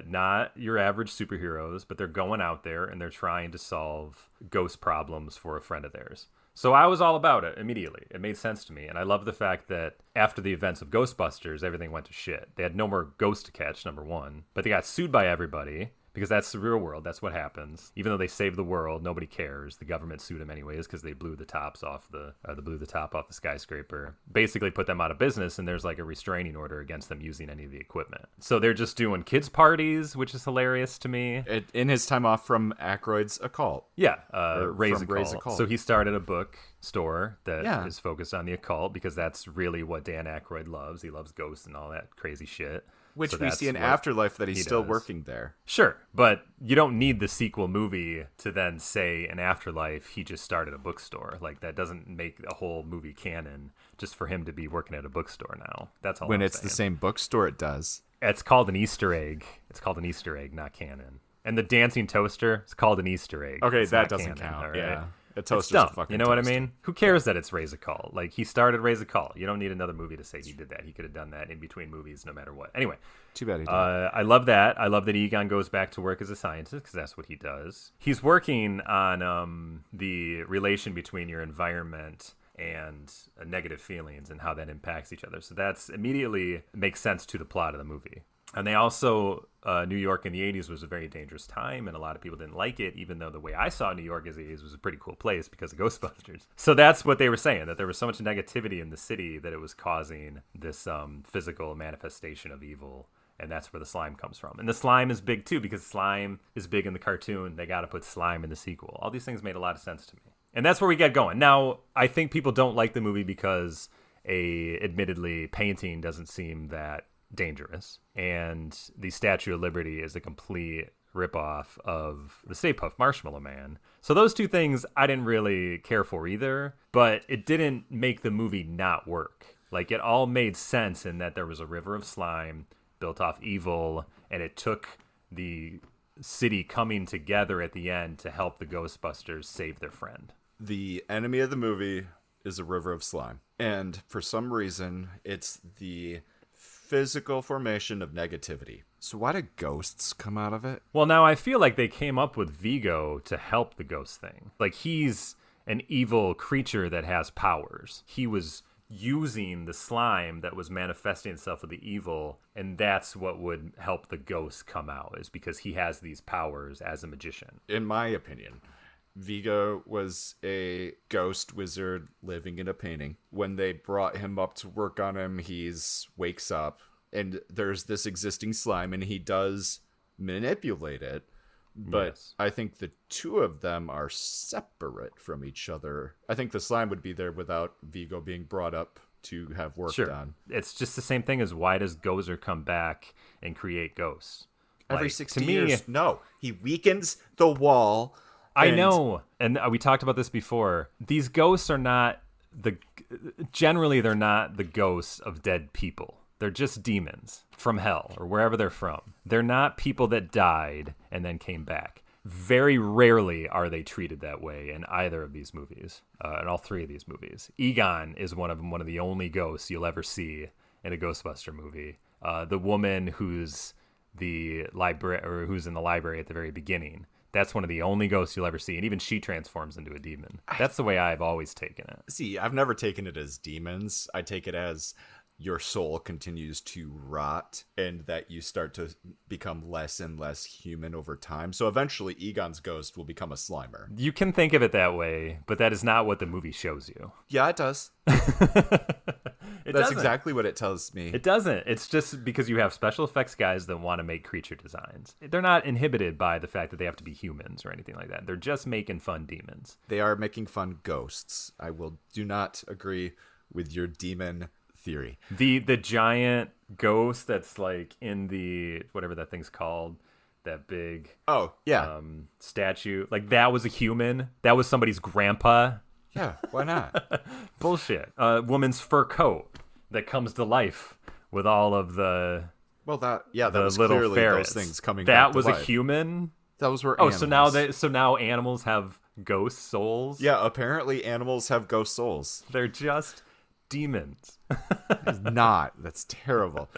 Speaker 2: not your average superheroes, but they're going out there and they're trying to solve ghost problems for a friend of theirs. So I was all about it immediately. It made sense to me. And I love the fact that after the events of Ghostbusters, everything went to shit. They had no more ghosts to catch, number one. But they got sued by everybody. Because that's the real world. That's what happens. Even though they saved the world, nobody cares. The government sued them anyways because they blew the top off the skyscraper. Basically put them out of business, and there's like a restraining order against them using any of the equipment. So they're just doing kids' parties, which is hilarious to me.
Speaker 1: In his time off from Aykroyd's Occult.
Speaker 2: Yeah, Ray's Occult. So he started a book store that is focused on the occult because that's really what Dan Aykroyd loves. He loves ghosts and all that crazy shit.
Speaker 1: Which we see in Afterlife that he's still working there.
Speaker 2: Sure, but you don't need the sequel movie to then say in Afterlife he just started a bookstore. Like, that doesn't make a whole movie canon just for him to be working at a bookstore now. That's all
Speaker 1: When
Speaker 2: I'm
Speaker 1: it's
Speaker 2: saying.
Speaker 1: the same bookstore, it does.
Speaker 2: It's called an Easter egg. It's called an Easter egg, not canon. And the dancing toaster is called an Easter egg.
Speaker 1: Okay,
Speaker 2: it's
Speaker 1: that
Speaker 2: not
Speaker 1: doesn't
Speaker 2: canon,
Speaker 1: count.
Speaker 2: all right?
Speaker 1: Yeah. A
Speaker 2: It's
Speaker 1: toaster's
Speaker 2: dumb.
Speaker 1: a fucking
Speaker 2: You know what I
Speaker 1: toaster.
Speaker 2: mean? Who cares that it's Ray's Occult? Like, he started Ray's Occult. You don't need another movie to say he did that. He could have done that in between movies no matter what. Anyway.
Speaker 1: Too bad he didn't.
Speaker 2: I love that. I love that Egon goes back to work as a scientist because that's what he does. He's working on the relation between your environment and negative feelings and how that impacts each other. So that's immediately makes sense to the plot of the movie. And they also, New York in the 80s was a very dangerous time, and a lot of people didn't like it, even though the way I saw New York as the 80s was a pretty cool place because of Ghostbusters. So that's what they were saying, that there was so much negativity in the city that it was causing this physical manifestation of evil, and that's where the slime comes from. And the slime is big, too, because slime is big in the cartoon. They got to put slime in the sequel. All these things made a lot of sense to me. And that's where we get going. Now, I think people don't like the movie because admittedly, painting doesn't seem that dangerous, and the Statue of Liberty is a complete ripoff of the Stay Puft Marshmallow Man. So those two things I didn't really care for either, but it didn't make the movie not work. Like, it all made sense in that there was a river of slime built off evil, and it took the city coming together at the end to help the Ghostbusters save their friend.
Speaker 1: The enemy of the movie is a river of slime, and for some reason it's the physical formation of negativity. So why do ghosts come out of it?
Speaker 2: Well, now I feel like they came up with Vigo to help the ghost thing. Like, he's an evil creature that has powers. He was using the slime that was manifesting itself with the evil, and that's what would help the ghost come out, is because he has these powers as a magician.
Speaker 1: In my opinion, Vigo was a ghost wizard living in a painting. When they brought him up to work on him, wakes up, and there's this existing slime, and he does manipulate it. But yes. I think the two of them are separate from each other. I think the slime would be there without Vigo being brought up to have work done.
Speaker 2: It's just the same thing as why does Gozer come back and create ghosts?
Speaker 1: Every 60 years? No. He weakens the wall.
Speaker 2: I know, and we talked about this before. These ghosts are not generally they're not the ghosts of dead people. They're just demons from hell or wherever they're from. They're not people that died and then came back. Very rarely are they treated that way in either of these movies, in all three of these movies. Egon is one of them, one of the only ghosts you'll ever see in a Ghostbuster movie. The woman who's the who's in the library at the very beginning. That's one of the only ghosts you'll ever see, and even she transforms into a demon. That's the way I've always taken it.
Speaker 1: See, I've never taken it as demons. I take it as your soul continues to rot, and that you start to become less and less human over time. So eventually, Egon's ghost will become a Slimer.
Speaker 2: You can think of it that way, but that is not what the movie shows you.
Speaker 1: Yeah, it does. That's exactly what it tells me.
Speaker 2: It doesn't. It's just because you have special effects guys that want to make creature designs. They're not inhibited by the fact that they have to be humans or anything like that. They're just making fun demons.
Speaker 1: They are making fun ghosts. Do not agree with your demon theory.
Speaker 2: The giant ghost that's like in the whatever that thing's called, that big statue, like that was a human. That was somebody's grandpa.
Speaker 1: Yeah, why not?
Speaker 2: Bullshit. A woman's fur coat that comes to life with all of the
Speaker 1: that was
Speaker 2: little
Speaker 1: clearly
Speaker 2: ferrets.
Speaker 1: Those things coming.
Speaker 2: That
Speaker 1: back
Speaker 2: was
Speaker 1: to
Speaker 2: a
Speaker 1: life.
Speaker 2: human.
Speaker 1: Those were
Speaker 2: oh,
Speaker 1: animals.
Speaker 2: so now animals have ghost souls.
Speaker 1: Yeah, apparently animals have ghost souls.
Speaker 2: They're just demons.
Speaker 1: It's not. That's terrible.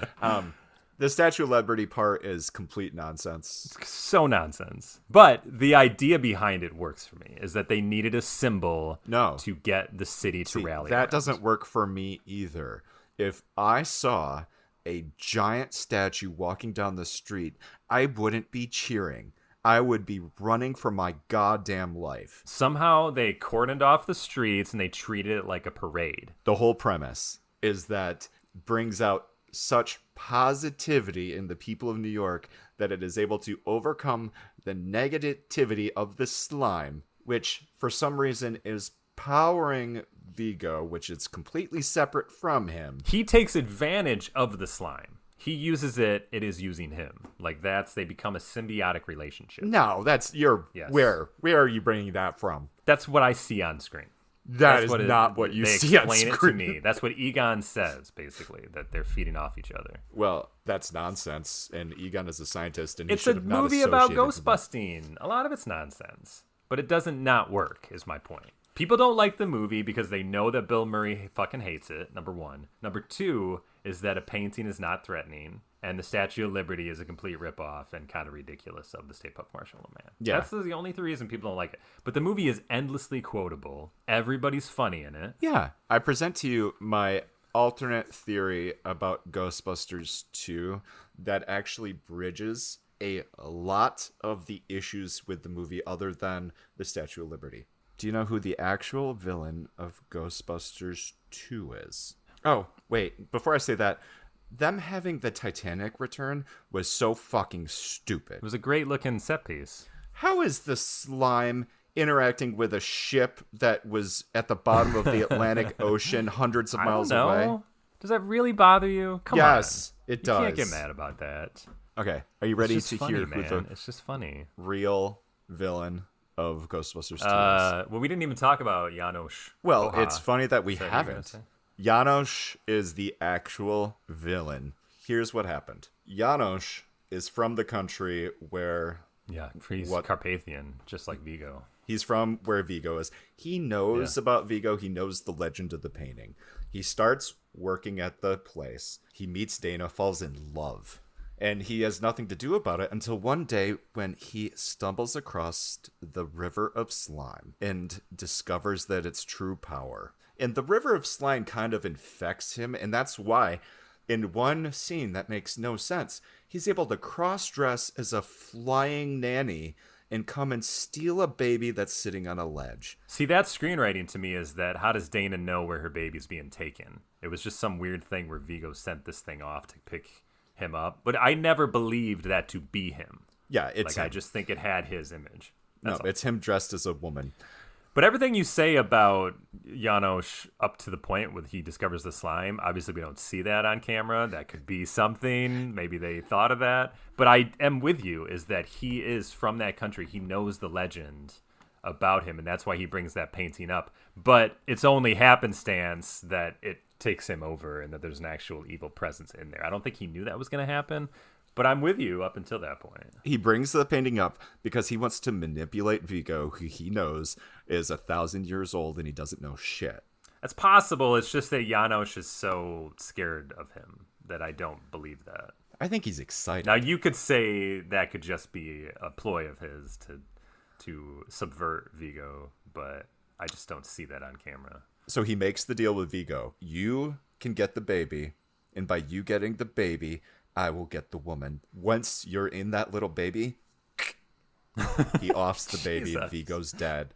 Speaker 1: The Statue of Liberty part is complete nonsense.
Speaker 2: So nonsense. But the idea behind it works for me, is that they needed a symbol to get the city to rally
Speaker 1: That
Speaker 2: around.
Speaker 1: doesn't work for me either. If I saw a giant statue walking down the street, I wouldn't be cheering. I would be running for my goddamn life.
Speaker 2: Somehow they cordoned off the streets and they treated it like a parade.
Speaker 1: The whole premise is that brings out such positivity in the people of New York that it is able to overcome the negativity of the slime, which for some reason is powering Vigo, which is completely separate from him.
Speaker 2: He takes advantage of the slime. He uses it, it is using him. Like they become a symbiotic relationship.
Speaker 1: No, that's
Speaker 2: Yes.
Speaker 1: Where are you bringing that from?
Speaker 2: That's what I see on screen.
Speaker 1: That's not what you see on screen.
Speaker 2: They explain it to me. That's what Egon says, basically, that they're feeding off each other.
Speaker 1: Well, that's nonsense, and Egon is a scientist, and
Speaker 2: it's a movie about ghost busting. A lot of it's nonsense, but it doesn't not work, is my point. People don't like the movie because they know that Bill Murray fucking hates it, number one. Number two is that a painting is not threatening, and the Statue of Liberty is a complete ripoff and kind of ridiculous of the State Park Marshal Man.
Speaker 1: Yeah.
Speaker 2: That's the only reason people don't like it. But the movie is endlessly quotable. Everybody's funny in it.
Speaker 1: Yeah. I present to you my alternate theory about Ghostbusters 2 that actually bridges a lot of the issues with the movie other than the Statue of Liberty. Do you know who the actual villain of Ghostbusters 2 is? Oh, wait. Before I say that, them having the Titanic return was so fucking stupid.
Speaker 2: It was a great looking set piece.
Speaker 1: How is the slime interacting with a ship that was at the bottom of the Atlantic Ocean hundreds of miles away?
Speaker 2: Does that really bother you? Come on.
Speaker 1: Yes, it does.
Speaker 2: You can't get mad about that.
Speaker 1: Okay, are you ready to
Speaker 2: funny,
Speaker 1: hear who the
Speaker 2: It's just funny.
Speaker 1: real villain of Ghostbusters 2 is?
Speaker 2: Well, we didn't even talk about Janosz.
Speaker 1: Well,
Speaker 2: Oha.
Speaker 1: it's funny that we
Speaker 2: Is that what you were gonna
Speaker 1: haven't.
Speaker 2: say?
Speaker 1: Janosz is the actual villain. Here's what happened. Janosz is from the country where...
Speaker 2: Yeah, he's Carpathian, just like Vigo.
Speaker 1: He's from where Vigo is. He knows about Vigo. He knows the legend of the painting. He starts working at the place. He meets Dana, falls in love. And he has nothing to do about it until one day when he stumbles across the River of Slime and discovers that it's true power. And the River of Slime kind of infects him, and that's why, in one scene that makes no sense, he's able to cross-dress as a flying nanny and come and steal a baby that's sitting on a ledge.
Speaker 2: See, that screenwriting to me is that how does Dana know where her baby's being taken? It was just some weird thing where Vigo sent this thing off to pick him up. But I never believed that to be him.
Speaker 1: Yeah, it's him.
Speaker 2: I just think it had his image. That's all.
Speaker 1: It's him dressed as a woman.
Speaker 2: But everything you say about Janosz up to the point where he discovers the slime, obviously we don't see that on camera. That could be something. Maybe they thought of that. But I am with you, is that he is from that country. He knows the legend about him, and that's why he brings that painting up. But it's only happenstance that it takes him over and that there's an actual evil presence in there. I don't think he knew that was going to happen. But I'm with you up until that point.
Speaker 1: He brings the painting up because he wants to manipulate Vigo, who he knows is 1,000 years old and he doesn't know shit.
Speaker 2: That's possible. It's just that Janosz is so scared of him that I don't believe that.
Speaker 1: I think he's excited.
Speaker 2: Now, you could say that could just be a ploy of his to subvert Vigo, but I just don't see that on camera.
Speaker 1: So he makes the deal with Vigo. You can get the baby, and by you getting the baby, I will get the woman. Once you're in that little baby, he offs the baby and Vigo's dead.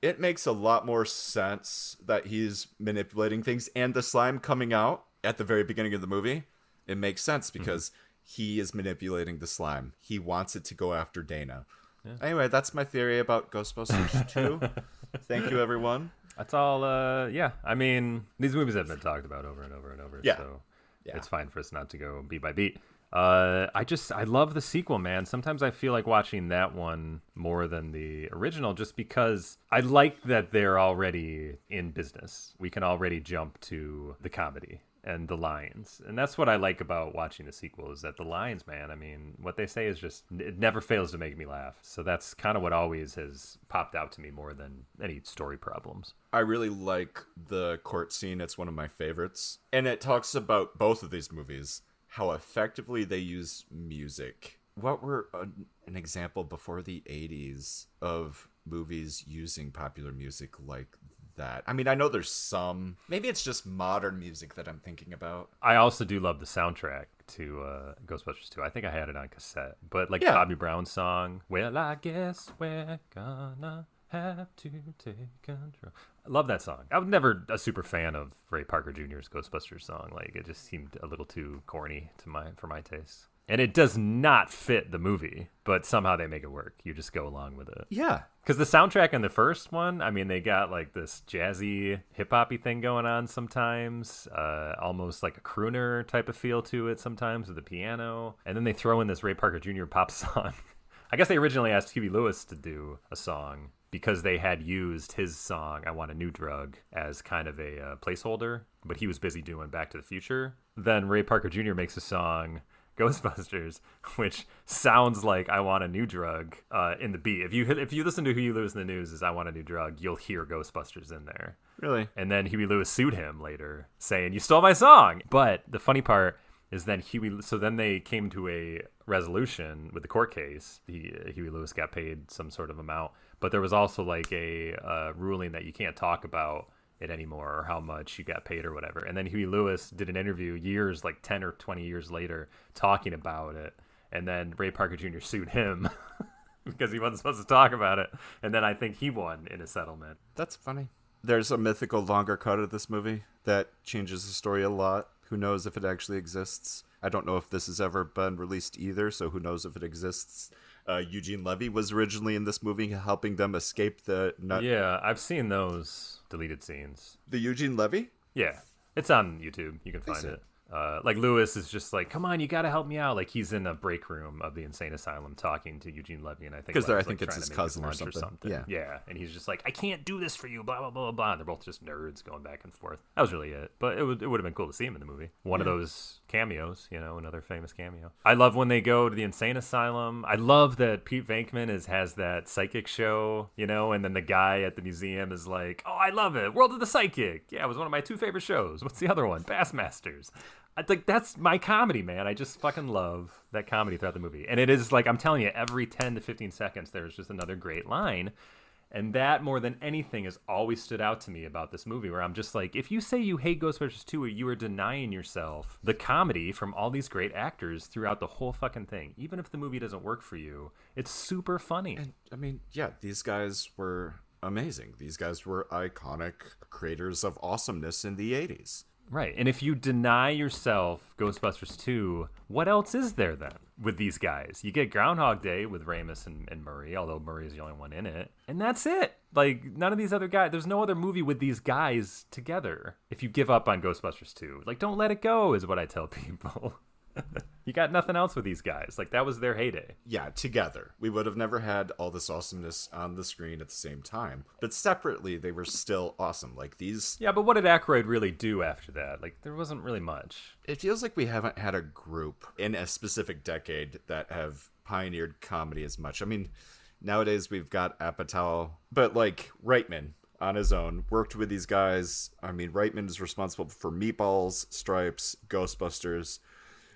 Speaker 1: It makes a lot more sense that he's manipulating things, and the slime coming out at the very beginning of the movie, it makes sense because he is manipulating the slime. He wants it to go after Dana. Yeah. Anyway, that's my theory about Ghostbusters 2. Thank you, everyone.
Speaker 2: That's all. Yeah, I mean, these movies have been talked about over and over and over.
Speaker 1: Yeah.
Speaker 2: So it's fine for us not to go beat by beat. I love the sequel, man. Sometimes I feel like watching that one more than the original just because I like that they're already in business. We can already jump to the comedy and the lines. And that's what I like about watching the sequel is that the lines, man, I mean, what they say is just, it never fails to make me laugh. So that's kind of what always has popped out to me more than any story problems.
Speaker 1: I really like the court scene. It's one of my favorites. And it talks about both of these movies, how effectively they use music. What were an example before the 80s of movies using popular music like that? I mean, I know there's some. Maybe it's just modern music that I'm thinking about.
Speaker 2: I also do love the soundtrack to Ghostbusters 2. I think I had it on cassette. But like Bobby Brown's song, well, I guess we're gonna have to take control. I love that song. I was never a super fan of Ray Parker Jr.'s Ghostbusters song. Like, it just seemed a little too corny for my taste. And it does not fit the movie, but somehow they make it work. You just go along with it.
Speaker 1: Yeah.
Speaker 2: Because the soundtrack in the first one, I mean, they got like this jazzy, hip-hoppy thing going on sometimes, almost like a crooner type of feel to it sometimes with the piano. And then they throw in this Ray Parker Jr. pop song. I guess they originally asked Huey Lewis to do a song because they had used his song, I Want a New Drug, as kind of a placeholder, but he was busy doing Back to the Future. Then Ray Parker Jr. makes a song, Ghostbusters, which sounds like I Want a New Drug in the beat. If you listen to Huey Lewis in the News as I Want a New Drug, you'll hear Ghostbusters in there.
Speaker 1: Really?
Speaker 2: And then Huey Lewis sued him later, saying, you stole my song! But the funny part is then then they came to a resolution with the court case. Huey Lewis got paid some sort of amount, but there was also like a ruling that you can't talk about it anymore or how much you got paid or whatever. And then Huey Lewis did an interview years, like 10 or 20 years later, talking about it. And then Ray Parker Jr. sued him because he wasn't supposed to talk about it. And then I think he won in a settlement.
Speaker 1: That's funny. There's a mythical longer cut of this movie that changes the story a lot. Who knows if it actually exists? I don't know if this has ever been released either, so who knows if it exists. Eugene Levy was originally in this movie helping them escape the nut.
Speaker 2: Yeah, I've seen those deleted scenes.
Speaker 1: The Eugene Levy?
Speaker 2: Yeah, it's on YouTube. You can find it. Like Lewis is just like, come on, you got to help me out. Like he's in a break room of the insane asylum talking to Eugene Levy, and I think
Speaker 1: because I think
Speaker 2: like,
Speaker 1: it's his cousin or something.
Speaker 2: Yeah, and he's just like, I can't do this for you, blah blah blah blah. And they're both just nerds going back and forth. That was really it. But it would have been cool to see him in the movie. One of those cameos, another famous cameo. I love when they go to the insane asylum. I love that Pete Venkman has that psychic show, and then the guy at the museum is like, oh, I love it, World of the Psychic. Yeah, it was one of my two favorite shows. What's the other one? Bassmasters. I think that's my comedy, man. I just fucking love that comedy throughout the movie. And it is like, I'm telling you, every 10 to 15 seconds, there's just another great line. And that, more than anything, has always stood out to me about this movie, where I'm just like, if you say you hate Ghostbusters 2, you are denying yourself the comedy from all these great actors throughout the whole fucking thing. Even if the movie doesn't work for you, it's super funny.
Speaker 1: And, I mean, yeah, these guys were amazing. These guys were iconic creators of awesomeness in the 80s.
Speaker 2: Right. And if you deny yourself Ghostbusters 2, what else is there then with these guys? You get Groundhog Day with Ramis and Murray, although Murray is the only one in it. And that's it. Like, none of these other guys, there's no other movie with these guys together. If you give up on Ghostbusters 2, like, don't let it go is what I tell people. You got nothing else with these guys. Like, that was their heyday.
Speaker 1: Yeah, together. We would have never had all this awesomeness on the screen at the same time. But separately, they were still awesome. Like, these...
Speaker 2: Yeah, but what did Aykroyd really do after that? Like, there wasn't really much.
Speaker 1: It feels like we haven't had a group in a specific decade that have pioneered comedy as much. I mean, nowadays we've got Apatow, but, like, Reitman on his own worked with these guys. I mean, Reitman is responsible for Meatballs, Stripes, Ghostbusters,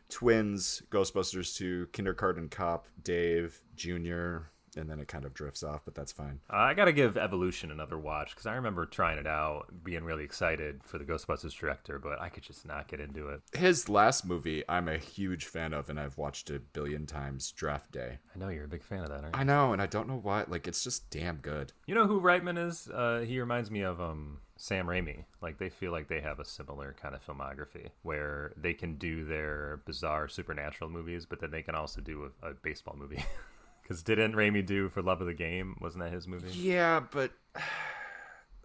Speaker 1: Twins, Ghostbusters 2, Kindergarten Cop, Dave, Jr., and then it kind of drifts off, but that's fine.
Speaker 2: I gotta give Evolution another watch, because I remember trying it out, being really excited for the Ghostbusters director, but I could just not get into it.
Speaker 1: His last movie, I'm a huge fan of, and I've watched it a billion times, Draft Day.
Speaker 2: I know, you're a big fan of that, aren't you?
Speaker 1: I know, and I don't know why. Like, it's just damn good.
Speaker 2: You know who Reitman is? He reminds me of Sam Raimi. Like, they feel like they have a similar kind of filmography where they can do their bizarre supernatural movies, but then they can also do a baseball movie. Because didn't Raimi do For Love of the Game? Wasn't that his movie?
Speaker 1: Yeah, but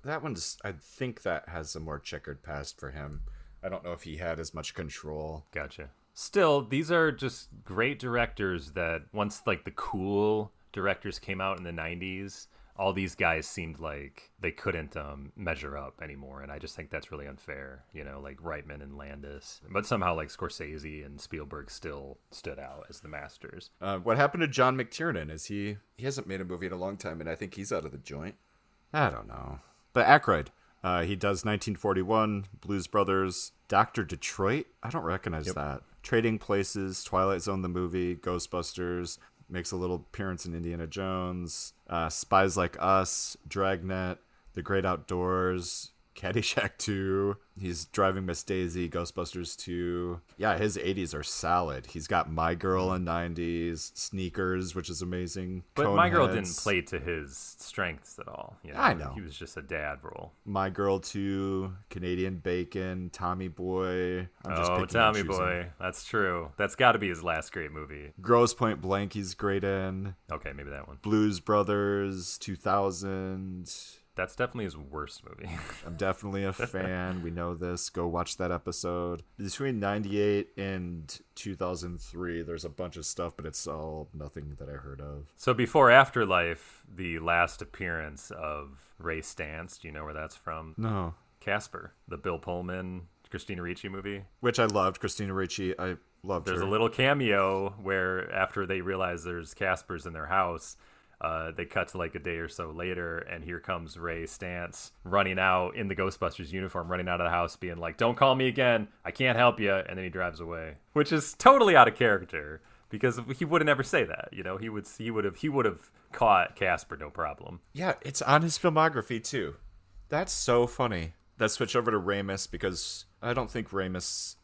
Speaker 1: that one's, I think that has a more checkered past for him. I don't know if he had as much control.
Speaker 2: Gotcha. Still, these are just great directors that once, like, the cool directors came out in the 90s, all these guys seemed like they couldn't measure up anymore. And I just think that's really unfair, you know, like Reitman and Landis. But somehow, like, Scorsese and Spielberg still stood out as the masters.
Speaker 1: What happened to John McTiernan? Is he hasn't made a movie in a long time, and I think he's out of the joint. I don't know. But Aykroyd, he does 1941, Blues Brothers, Dr. Detroit. I don't recognize that. Trading Places, Twilight Zone the movie, Ghostbusters, makes a little appearance in Indiana Jones, Spies Like Us, Dragnet, The Great Outdoors, Caddyshack 2. He's Driving Miss Daisy, Ghostbusters 2. Yeah, his 80s are solid. He's got My Girl in 90s, Sneakers, which is amazing.
Speaker 2: But My Girl didn't play to his strengths at all. You know?
Speaker 1: I know.
Speaker 2: He was just a dad role.
Speaker 1: My Girl 2, Canadian Bacon, Tommy Boy.
Speaker 2: Tommy Boy. That's true. That's got to be his last great movie.
Speaker 1: Grosse Point Blank he's great in.
Speaker 2: Okay, maybe that one.
Speaker 1: Blues Brothers, 2000.
Speaker 2: That's definitely his worst movie.
Speaker 1: I'm definitely a fan. We know this. Go watch that episode. Between 98 and 2003, there's a bunch of stuff, but it's all nothing that I heard of.
Speaker 2: So before Afterlife, the last appearance of Ray Stantz, do you know where that's from?
Speaker 1: No.
Speaker 2: Casper, the Bill Pullman, Christina Ricci movie.
Speaker 1: Which I loved. Christina Ricci, I loved
Speaker 2: There's
Speaker 1: her.
Speaker 2: a little cameo where after they realize there's Caspers in their house, they cut to like a day or so later, and here comes Ray Stantz running out in the Ghostbusters uniform, running out of the house being like, "Don't call me again, I can't help you," and then he drives away, which is totally out of character because he would have never say that. You know, he would have caught Casper no problem.
Speaker 1: Yeah, it's on his filmography too. That's so funny. Let's switch over to Ramis, because I don't think Ramis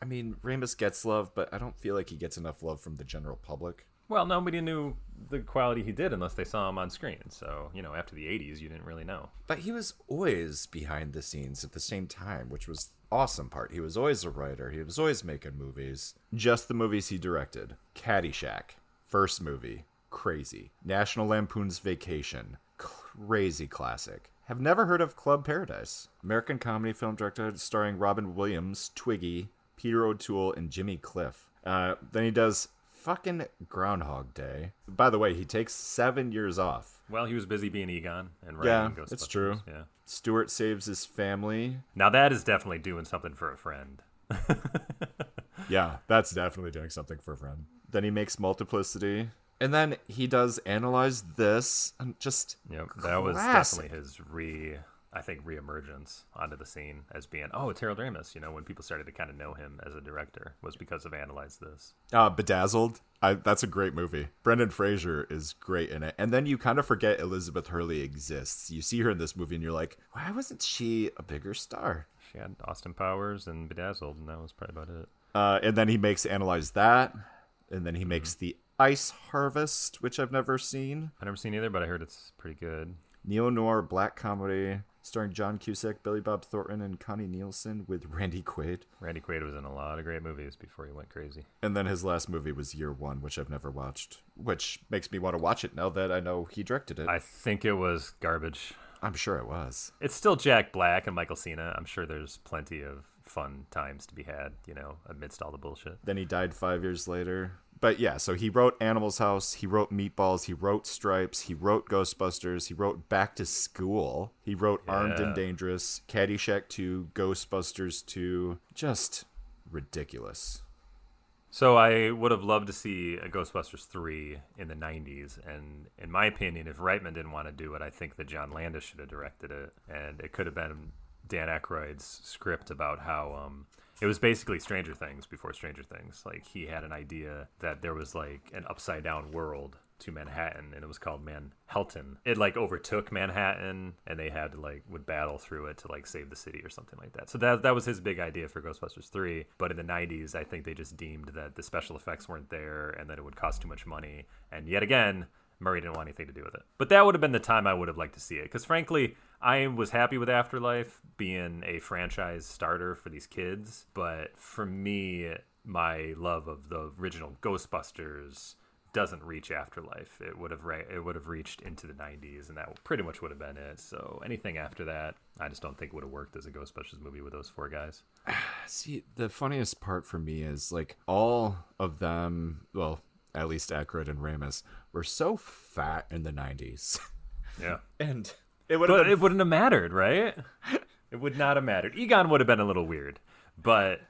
Speaker 1: gets love, but I don't feel like he gets enough love from the general public.
Speaker 2: Well, nobody knew the quality he did unless they saw him on screen. So, you know, after the 80s, you didn't really know.
Speaker 1: But he was always behind the scenes at the same time, which was the awesome part. He was always a writer. He was always making movies. Just the movies he directed. Caddyshack. First movie. Crazy. National Lampoon's Vacation. Crazy classic. Have never heard of Club Paradise. American comedy film director starring Robin Williams, Twiggy, Peter O'Toole, and Jimmy Cliff. Then he does fucking Groundhog Day. By the way, he takes 7 years off.
Speaker 2: Well, he was busy being Egon and writing Ghostbusters.
Speaker 1: It's true.
Speaker 2: Yeah.
Speaker 1: Stewart Saves His Family.
Speaker 2: Now that is definitely doing something for a friend.
Speaker 1: Yeah, that's definitely doing something for a friend. Then he makes Multiplicity. And then he does Analyze This. And just
Speaker 2: that was definitely his reemergence onto the scene as being, it's Harold Ramis. You know, when people started to kind of know him as a director was because of Analyze This.
Speaker 1: Bedazzled. That's a great movie. Brendan Fraser is great in it. And then you kind of forget Elizabeth Hurley exists. You see her in this movie and you're like, why wasn't she a bigger star?
Speaker 2: She had Austin Powers and Bedazzled, and that was probably about it.
Speaker 1: And then he makes Analyze That. And then he makes The Ice Harvest, which I've never seen.
Speaker 2: I've never seen either, but I heard it's pretty good.
Speaker 1: Neo-noir black comedy starring John Cusack, Billy Bob Thornton, and Connie Nielsen with Randy Quaid.
Speaker 2: Randy Quaid was in a lot of great movies before he went crazy.
Speaker 1: And then his last movie was Year One, which I've never watched, which makes me want to watch it now that I know he directed it.
Speaker 2: I think it was garbage.
Speaker 1: I'm sure it was.
Speaker 2: It's still Jack Black and Michael Cera. I'm sure there's plenty of fun times to be had, you know, amidst all the bullshit.
Speaker 1: Then he died 5 years later. But yeah, so he wrote Animal's House, he wrote Meatballs, he wrote Stripes, he wrote Ghostbusters, he wrote Back to School, he wrote Armed and Dangerous, Caddyshack 2, Ghostbusters 2. Just ridiculous.
Speaker 2: So I would have loved to see a Ghostbusters 3 in the 90s. And in my opinion, if Reitman didn't want to do it, I think that John Landis should have directed it. And it could have been Dan Aykroyd's script about how it was basically Stranger Things before Stranger Things. Like, he had an idea that there was like an upside down world to Manhattan, and it was called Manhattan. It like overtook Manhattan, and they had to would battle through it to save the city or something like that. So that was his big idea for Ghostbusters 3. But in the 90s, I think they just deemed that the special effects weren't there and that it would cost too much money. And yet again, Murray didn't want anything to do with it. But that would have been the time I would have liked to see it. Because frankly, I was happy with Afterlife being a franchise starter for these kids. But for me, my love of the original Ghostbusters doesn't reach Afterlife. It would have reached into the 90s, and that pretty much would have been it. So anything after that, I just don't think would have worked as a Ghostbusters movie with those four guys.
Speaker 1: See, the funniest part for me is like all of them, well, at least Aykroyd and Ramis, were so fat in the 90s.
Speaker 2: Yeah.
Speaker 1: And
Speaker 2: it wouldn't have mattered, right? It would not have mattered. Egon would have been a little weird, but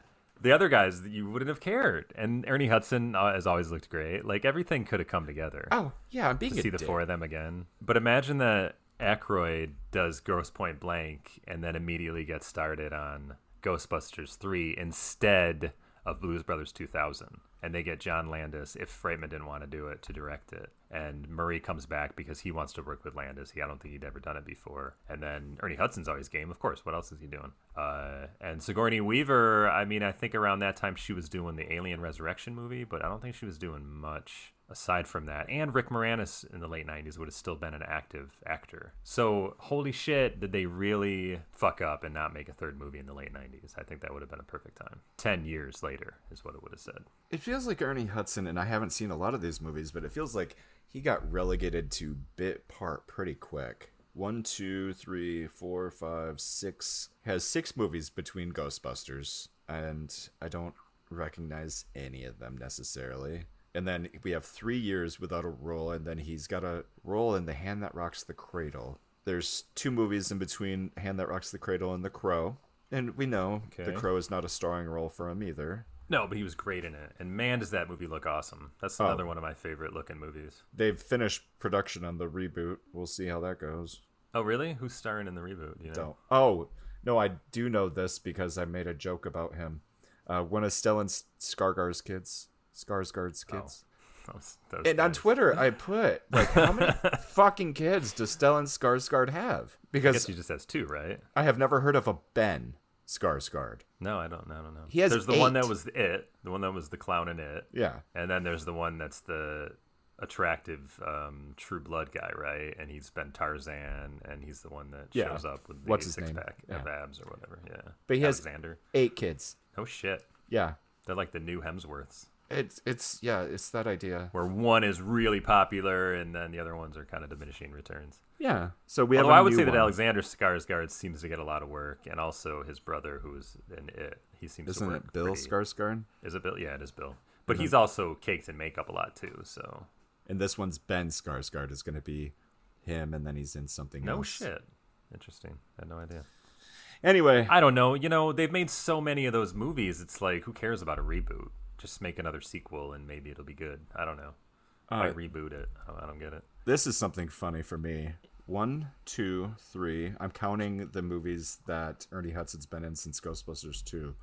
Speaker 2: the other guys, you wouldn't have cared. And Ernie Hudson has always looked great. Like, everything could have come together.
Speaker 1: Oh, yeah, I'm being
Speaker 2: to see the four of them again. But imagine that Aykroyd does Grosse Pointe Blank and then immediately gets started on Ghostbusters 3 instead of Blues Brothers 2000. And they get John Landis, if Reitman didn't want to do it, to direct it. And Murray comes back because he wants to work with Landis. I don't think he'd ever done it before. And then Ernie Hudson's always game. Of course, what else is he doing? And Sigourney Weaver, I mean, I think around that time she was doing the Alien Resurrection movie, but I don't think she was doing much aside from that. And Rick Moranis in the late 90s would have still been an active actor. So, holy shit, did they really fuck up and not make a third movie in the late 90s? I think that would have been a perfect time. 10 years later is what it would have said.
Speaker 1: It feels like Ernie Hudson, and I haven't seen a lot of these movies, but it feels like he got relegated to bit part pretty quick. 1, 2, 3, 4, 5, 6. Has 6 movies between Ghostbusters, and I don't recognize any of them necessarily. And then we have 3 years without a role, and then he's got a role in The Hand That Rocks the Cradle. There's 2 movies in between Hand That Rocks the Cradle and The Crow. And we know The Crow is not a starring role for him either.
Speaker 2: No, but he was great in it. And man, does that movie look awesome. That's another one of my favorite looking movies.
Speaker 1: They've finished production on the reboot. We'll see how that goes.
Speaker 2: Oh, really? Who's starring in the reboot? Do you know?
Speaker 1: Oh, no, I do know this because I made a joke about him. One of Stellan Skarsgård's kids. Skarsgård's kids.
Speaker 2: Oh, those
Speaker 1: and
Speaker 2: guys.
Speaker 1: On Twitter, I put, like, how many fucking kids does Stellan Skarsgård have? Because
Speaker 2: I guess he just has 2, right?
Speaker 1: I have never heard of a Ben Skarsgård.
Speaker 2: No, I don't know.
Speaker 1: He has
Speaker 2: There's the
Speaker 1: 8.
Speaker 2: one that was the one that was the clown in it.
Speaker 1: Yeah.
Speaker 2: And then there's the one that's the attractive True Blood guy, right? And he's been Tarzan, and he's the one that shows up with the six-pack of abs or whatever. Yeah.
Speaker 1: But he
Speaker 2: Alexander.
Speaker 1: has 8 kids.
Speaker 2: Oh, shit.
Speaker 1: Yeah.
Speaker 2: They're like the new Hemsworths.
Speaker 1: It's that idea.
Speaker 2: Where one is really popular, and then the other ones are kind of diminishing returns.
Speaker 1: Yeah. So we have.
Speaker 2: Although I would say that Alexander Skarsgård seems to get a lot of work, and also his brother, who's in it, he seems to work.
Speaker 1: Isn't it Bill Skarsgård?
Speaker 2: Is it Bill? Yeah, it is Bill. But he's also caked in makeup a lot too. So.
Speaker 1: And this one's Ben Skarsgård is going to be him, and then he's in something else.
Speaker 2: No shit. Interesting. I had no idea.
Speaker 1: Anyway,
Speaker 2: I don't know. You know, they've made so many of those movies. It's like, who cares about a reboot? Just make another sequel and maybe it'll be good. I don't know. I reboot it. I don't get it.
Speaker 1: This is something funny for me. 1, 2, 3. I'm counting the movies that Ernie Hudson's been in since Ghostbusters 2.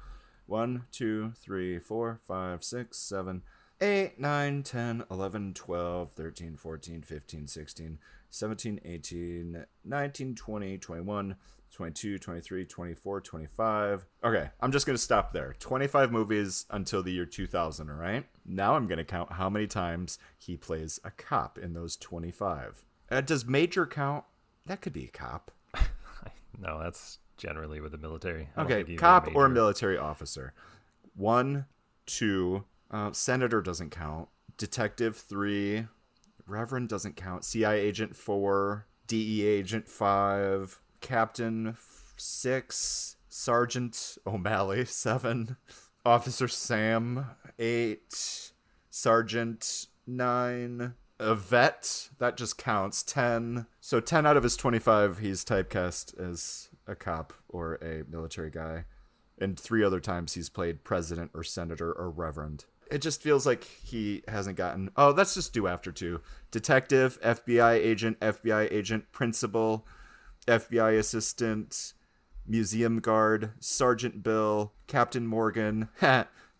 Speaker 1: 1, 2, 3, 4, 5, 6, 7, 8, 9, 10, 11, 12, 13, 14, 15, 16, 17, 18, 19, 20, 21, 22, 23, 24, 25. Okay, I'm just going to stop there. 25 movies until the year 2000, all right? Now I'm going to count how many times he plays a cop in those 25. Does Major count? That could be a cop.
Speaker 2: No, that's generally with the military.
Speaker 1: Okay, cop or military officer. 1, 2, Senator doesn't count. Detective 3, Reverend doesn't count. CIA agent 4, DEA agent 5, Captain 6, Sergeant O'Malley 7, Officer Sam 8, Sergeant 9, a vet, that just counts, 10. So 10 out of his 25 he's typecast as a cop or a military guy. And 3 other times he's played president or senator or reverend. It just feels like he hasn't gotten... Oh, let's just do after 2. Detective, FBI agent, principal, FBI assistant, museum guard, Sergeant Bill, Captain Morgan,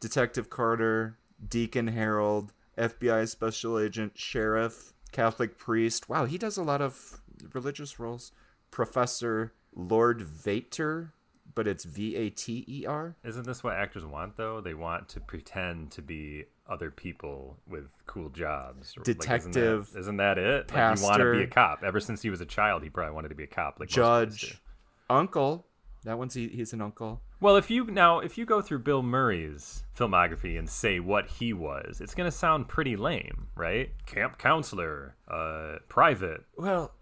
Speaker 1: Detective Carter, Deacon Harold, FBI special agent, sheriff, Catholic priest. Wow, he does a lot of religious roles. Professor, Lord Vater, but it's Vater.
Speaker 2: Isn't this what actors want, though? They want to pretend to be other people with cool jobs.
Speaker 1: Detective,
Speaker 2: like, isn't that it?
Speaker 1: pastor,
Speaker 2: like, you want to be a cop. Ever since he was a child, he probably wanted to be a cop. Like
Speaker 1: judge, uncle. That one's he's an uncle.
Speaker 2: Well, if you go through Bill Murray's filmography and say what he was, it's gonna sound pretty lame, right? Camp counselor, private,
Speaker 1: well,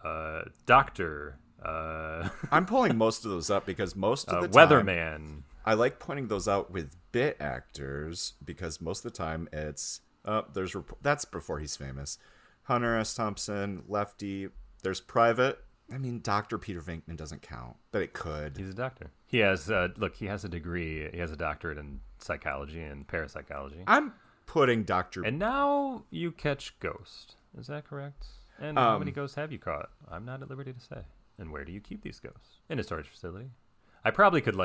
Speaker 2: doctor.
Speaker 1: I'm pulling most of those up because most of the time,
Speaker 2: weatherman.
Speaker 1: I like pointing those out with bit actors because most of the time it's that's before he's famous. Hunter S. Thompson, Lefty. There's Private. I mean, Dr. Peter Venkman doesn't count, but it could.
Speaker 2: He's a doctor. He has he has a degree. He has a doctorate in psychology and parapsychology.
Speaker 1: I'm putting Dr.
Speaker 2: And now you catch Ghost. Is that correct? And how many ghosts have you caught? I'm not at liberty to say. And where do you keep these ghosts? In a storage facility. I probably could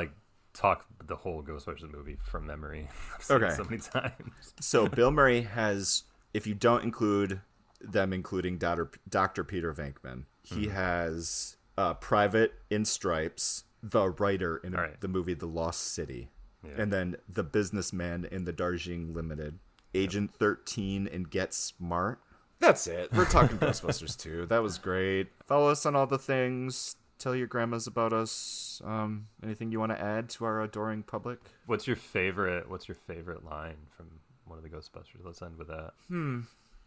Speaker 2: talk the whole Ghostbusters movie from memory. I've seen it so many times.
Speaker 1: So Bill Murray has, if you don't include them including Dr. Peter Venkman, he has Private in Stripes, the writer in the movie The Lost City, and then the businessman in the Darjeeling Limited, Agent 13 in Get Smart. That's it. We're talking Ghostbusters 2. That was great. Follow us on all the things. Tell your grandmas about us. Anything you want to add to our adoring public?
Speaker 2: What's your favorite line from one of the Ghostbusters? Let's end with that.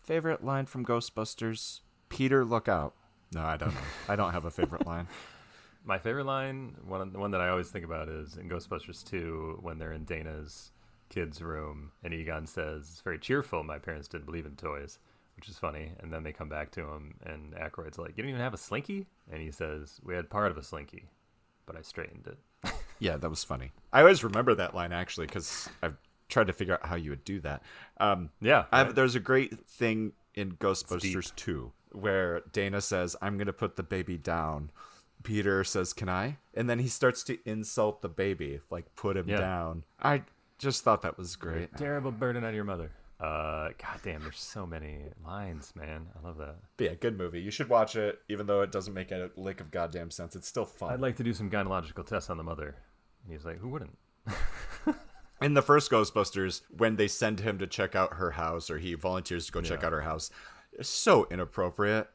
Speaker 1: Favorite line from Ghostbusters? Peter, look out. No, I don't know. I don't have a favorite line.
Speaker 2: My favorite line, the one that I always think about, is in Ghostbusters 2 when they're in Dana's kids' room and Egon says, "It's very cheerful. My parents didn't believe in toys," which is funny. And then they come back to him and Aykroyd's like, "You don't even have a slinky?" And he says, "We had part of a slinky, but I straightened it."
Speaker 1: Yeah, that was funny. I always remember that line, actually, because I've tried to figure out how you would do that. There's a great thing in Ghostbusters 2 where Dana says, "I'm going to put the baby down." Peter says, "Can I?" And then he starts to insult the baby, like put him down. I just thought that was great.
Speaker 2: Terrible burden on your mother. God damn, there's so many lines, man. I love that.
Speaker 1: But yeah, good movie. You should watch it, even though it doesn't make a lick of goddamn sense. It's still fun.
Speaker 2: I'd like to do some gynecological tests on the mother. And he's like, who wouldn't?
Speaker 1: In the first Ghostbusters, when they send him to check out her house, or he volunteers to go check out her house, it's so inappropriate.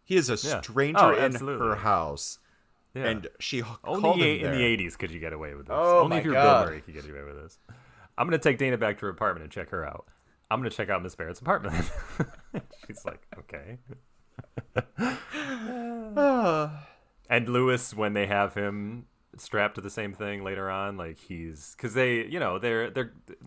Speaker 1: He is a stranger in her house. Yeah. And she
Speaker 2: only in the 80s could you get away with this.
Speaker 1: Oh,
Speaker 2: only if you're Bill Murray could get away with this. I'm going to take Dana back to her apartment and check her out. I'm going to check out Miss Barrett's apartment. She's like, okay. And Lewis, when they have him strapped to the same thing later on, like because they,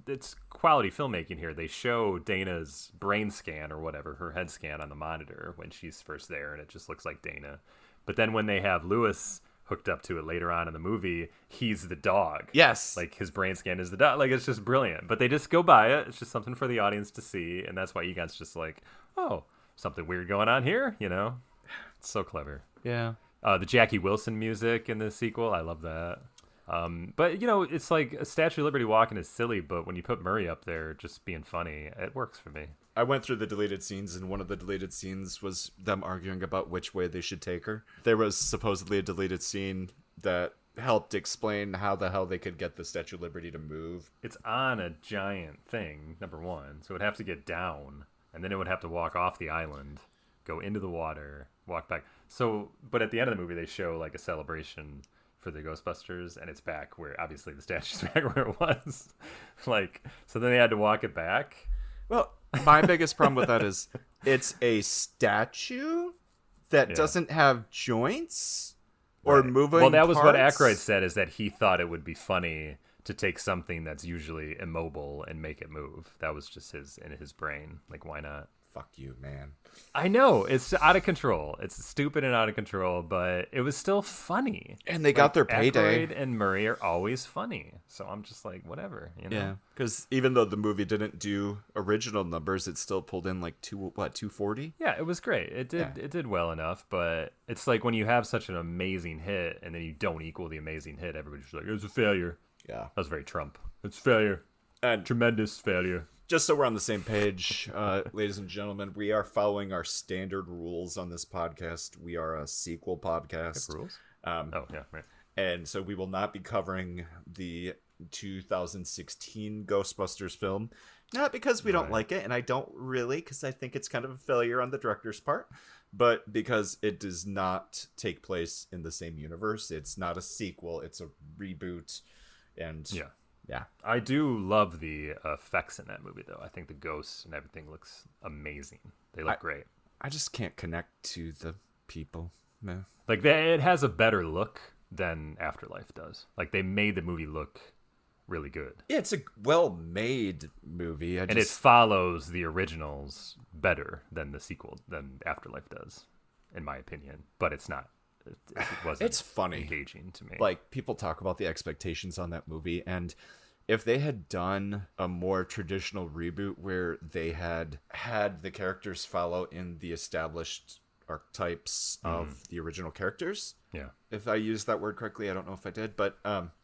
Speaker 2: it's quality filmmaking here. They show Dana's brain scan or whatever, her head scan on the monitor when she's first there, and it just looks like Dana. But then when they have Lewis hooked up to it later on in the movie, he's the dog.
Speaker 1: Yes.
Speaker 2: Like his brain scan is the dog. Like it's just brilliant. But they just go by it. It's just something for the audience to see. And that's why Egon's just like, oh, something weird going on here, It's so clever.
Speaker 1: Yeah.
Speaker 2: The Jackie Wilson music in the sequel, I love that. But, it's like a Statue of Liberty walking is silly, but when you put Murray up there just being funny, it works for me.
Speaker 1: I went through the deleted scenes, and one of the deleted scenes was them arguing about which way they should take her. There was supposedly a deleted scene that helped explain how the hell they could get the Statue of Liberty to move.
Speaker 2: It's on a giant thing, number one, so it would have to get down, and then it would have to walk off the island, go into the water, walk back. So, but at the end of the movie, they show like a celebration for the Ghostbusters, and it's back where obviously the statue's back where it was. So then they had to walk it back.
Speaker 1: Well, my biggest problem with that is it's a statue that doesn't have joints or moving
Speaker 2: Well, that was what
Speaker 1: parts.
Speaker 2: Aykroyd said, is that he thought it would be funny to take something that's usually immobile and make it move. That was just in his brain. Like, why not?
Speaker 1: Fuck you, man.
Speaker 2: I know, it's out of control. It's stupid and out of control, but it was still funny.
Speaker 1: And they got their payday.
Speaker 2: Aykroyd and Murray are always funny, so I'm just like, whatever.
Speaker 1: Yeah, because even though the movie didn't do original numbers, it still pulled in like 240.
Speaker 2: Yeah, it was great. It did well enough, but it's like when you have such an amazing hit and then you don't equal the amazing hit, everybody's like, it was a failure. Yeah, that was very Trump. It's failure. And tremendous failure.
Speaker 1: Just so we're on the same page, ladies and gentlemen, we are following our standard rules on this podcast. We are a sequel podcast.
Speaker 2: Rules?
Speaker 1: Yeah,
Speaker 2: right.
Speaker 1: And so we will not be covering the 2016 Ghostbusters film. Not because we don't like it, and I don't really, because I think it's kind of a failure on the director's part, but because it does not take place in the same universe. It's not a sequel, it's a reboot. And yeah.
Speaker 2: I do love the effects in that movie, though. I think the ghosts and everything looks amazing. They look great.
Speaker 1: I just can't connect to the people. No.
Speaker 2: Like, it has a better look than Afterlife does. Like, they made the movie look really good.
Speaker 1: Yeah, it's a well-made movie.
Speaker 2: And it follows the originals better than the sequel, than Afterlife does, in my opinion. But it's not. It wasn't.
Speaker 1: It's funny.
Speaker 2: Engaging to me.
Speaker 1: Like, people talk about the expectations on that movie, and if they had done a more traditional reboot where they had the characters follow in the established archetypes of the original characters.
Speaker 2: Yeah.
Speaker 1: If I used that word correctly, I don't know if I did, but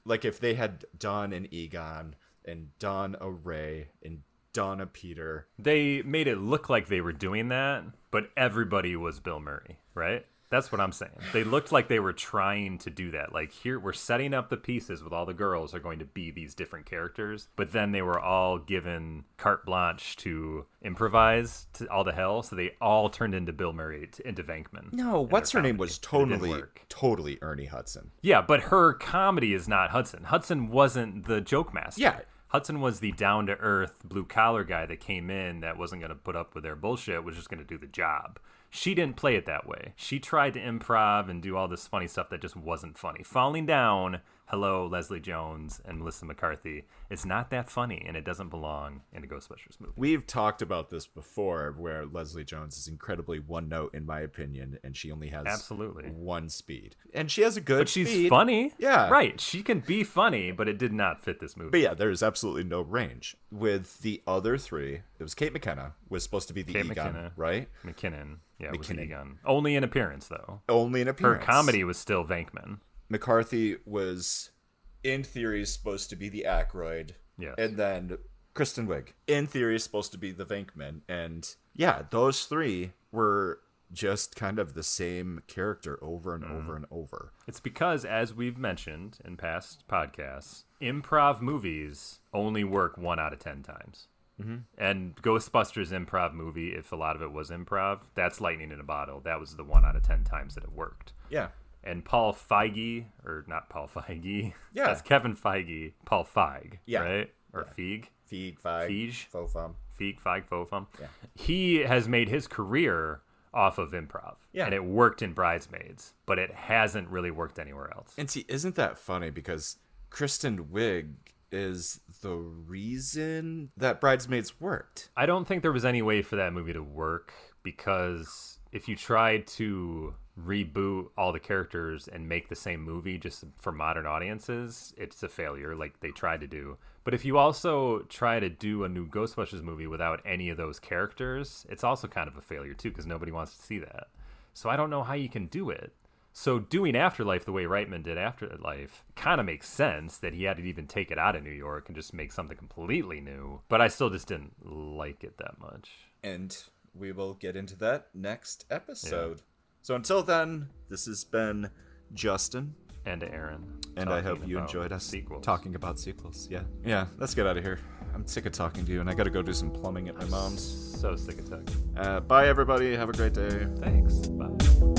Speaker 1: like if they had done an Egon and done a Ray and done a Peter.
Speaker 2: They made it look like they were doing that, but everybody was Bill Murray, right? That's what I'm saying. They looked like they were trying to do that. Like, here, we're setting up the pieces with all the girls are going to be these different characters, but then they were all given carte blanche to improvise to all the hell, so they all turned into Bill Murray, into Venkman.
Speaker 1: No, what's her name was totally Ernie Hudson.
Speaker 2: Yeah, but her comedy is not Hudson. Hudson wasn't the joke master.
Speaker 1: Yeah.
Speaker 2: Hudson was the down-to-earth, blue-collar guy that came in that wasn't going to put up with their bullshit, was just going to do the job. She didn't play it that way. She tried to improv and do all this funny stuff that just wasn't funny. Falling Down, hello, Leslie Jones and Melissa McCarthy. It's not that funny, and it doesn't belong in a Ghostbusters movie.
Speaker 1: We've talked about this before, where Leslie Jones is incredibly one note, in my opinion, and she only has one speed. And she has a good speed.
Speaker 2: But she's funny.
Speaker 1: Yeah.
Speaker 2: Right. She can be funny, but it did not fit this movie.
Speaker 1: But yeah, there's absolutely no range. With the other three, it was Kate McKinnon was supposed to be the Egon, right?
Speaker 2: McKinnon. Yeah, it was Egon. Only in appearance, though.
Speaker 1: Only in appearance.
Speaker 2: Her comedy was still Venkman.
Speaker 1: McCarthy was, in theory, supposed to be the Aykroyd.
Speaker 2: Yes.
Speaker 1: And then Kristen Wiig, in theory, is supposed to be the Venkman. And yeah, those three were just kind of the same character over and over and over.
Speaker 2: It's because, as we've mentioned in past podcasts, improv movies only work 1 out of 10 times. And Ghostbusters improv movie, if a lot of it was improv, that's lightning in a bottle. That was the 1 out of 10 times that it worked.
Speaker 1: Yeah.
Speaker 2: And Paul Feige, or not Paul Feige.
Speaker 1: Yeah.
Speaker 2: That's Kevin Feige. Paul Feig.
Speaker 1: Yeah.
Speaker 2: Right? Or Feig.
Speaker 1: Feig.
Speaker 2: Fofum. Feig, Feig, Fofum.
Speaker 1: Yeah.
Speaker 2: He has made his career off of improv.
Speaker 1: Yeah.
Speaker 2: And it worked in Bridesmaids, but it hasn't really worked anywhere else.
Speaker 1: And see, isn't that funny? Because Kristen Wiig is the reason that Bridesmaids worked.
Speaker 2: I don't think there was any way for that movie to work, because if you tried to reboot all the characters and make the same movie just for modern audiences, it's a failure, like they tried to do. But if you also try to do a new Ghostbusters movie without any of those characters, it's also kind of a failure too, because nobody wants to see that. So I don't know how you can do it. So doing Afterlife the way Reitman did Afterlife kind of makes sense, that he had to even take it out of New York and just make something completely new. But I still just didn't like it that much.
Speaker 1: And we will get into that next episode. Yeah. So until then, this has been Justin.
Speaker 2: And Aaron.
Speaker 1: And I hope you enjoyed us talking about sequels. Yeah, let's get out of here. I'm sick of talking to you, and I got to go do some plumbing at my mom's.
Speaker 2: So sick of talking.
Speaker 1: Bye, everybody. Have a great day.
Speaker 2: Thanks. Bye.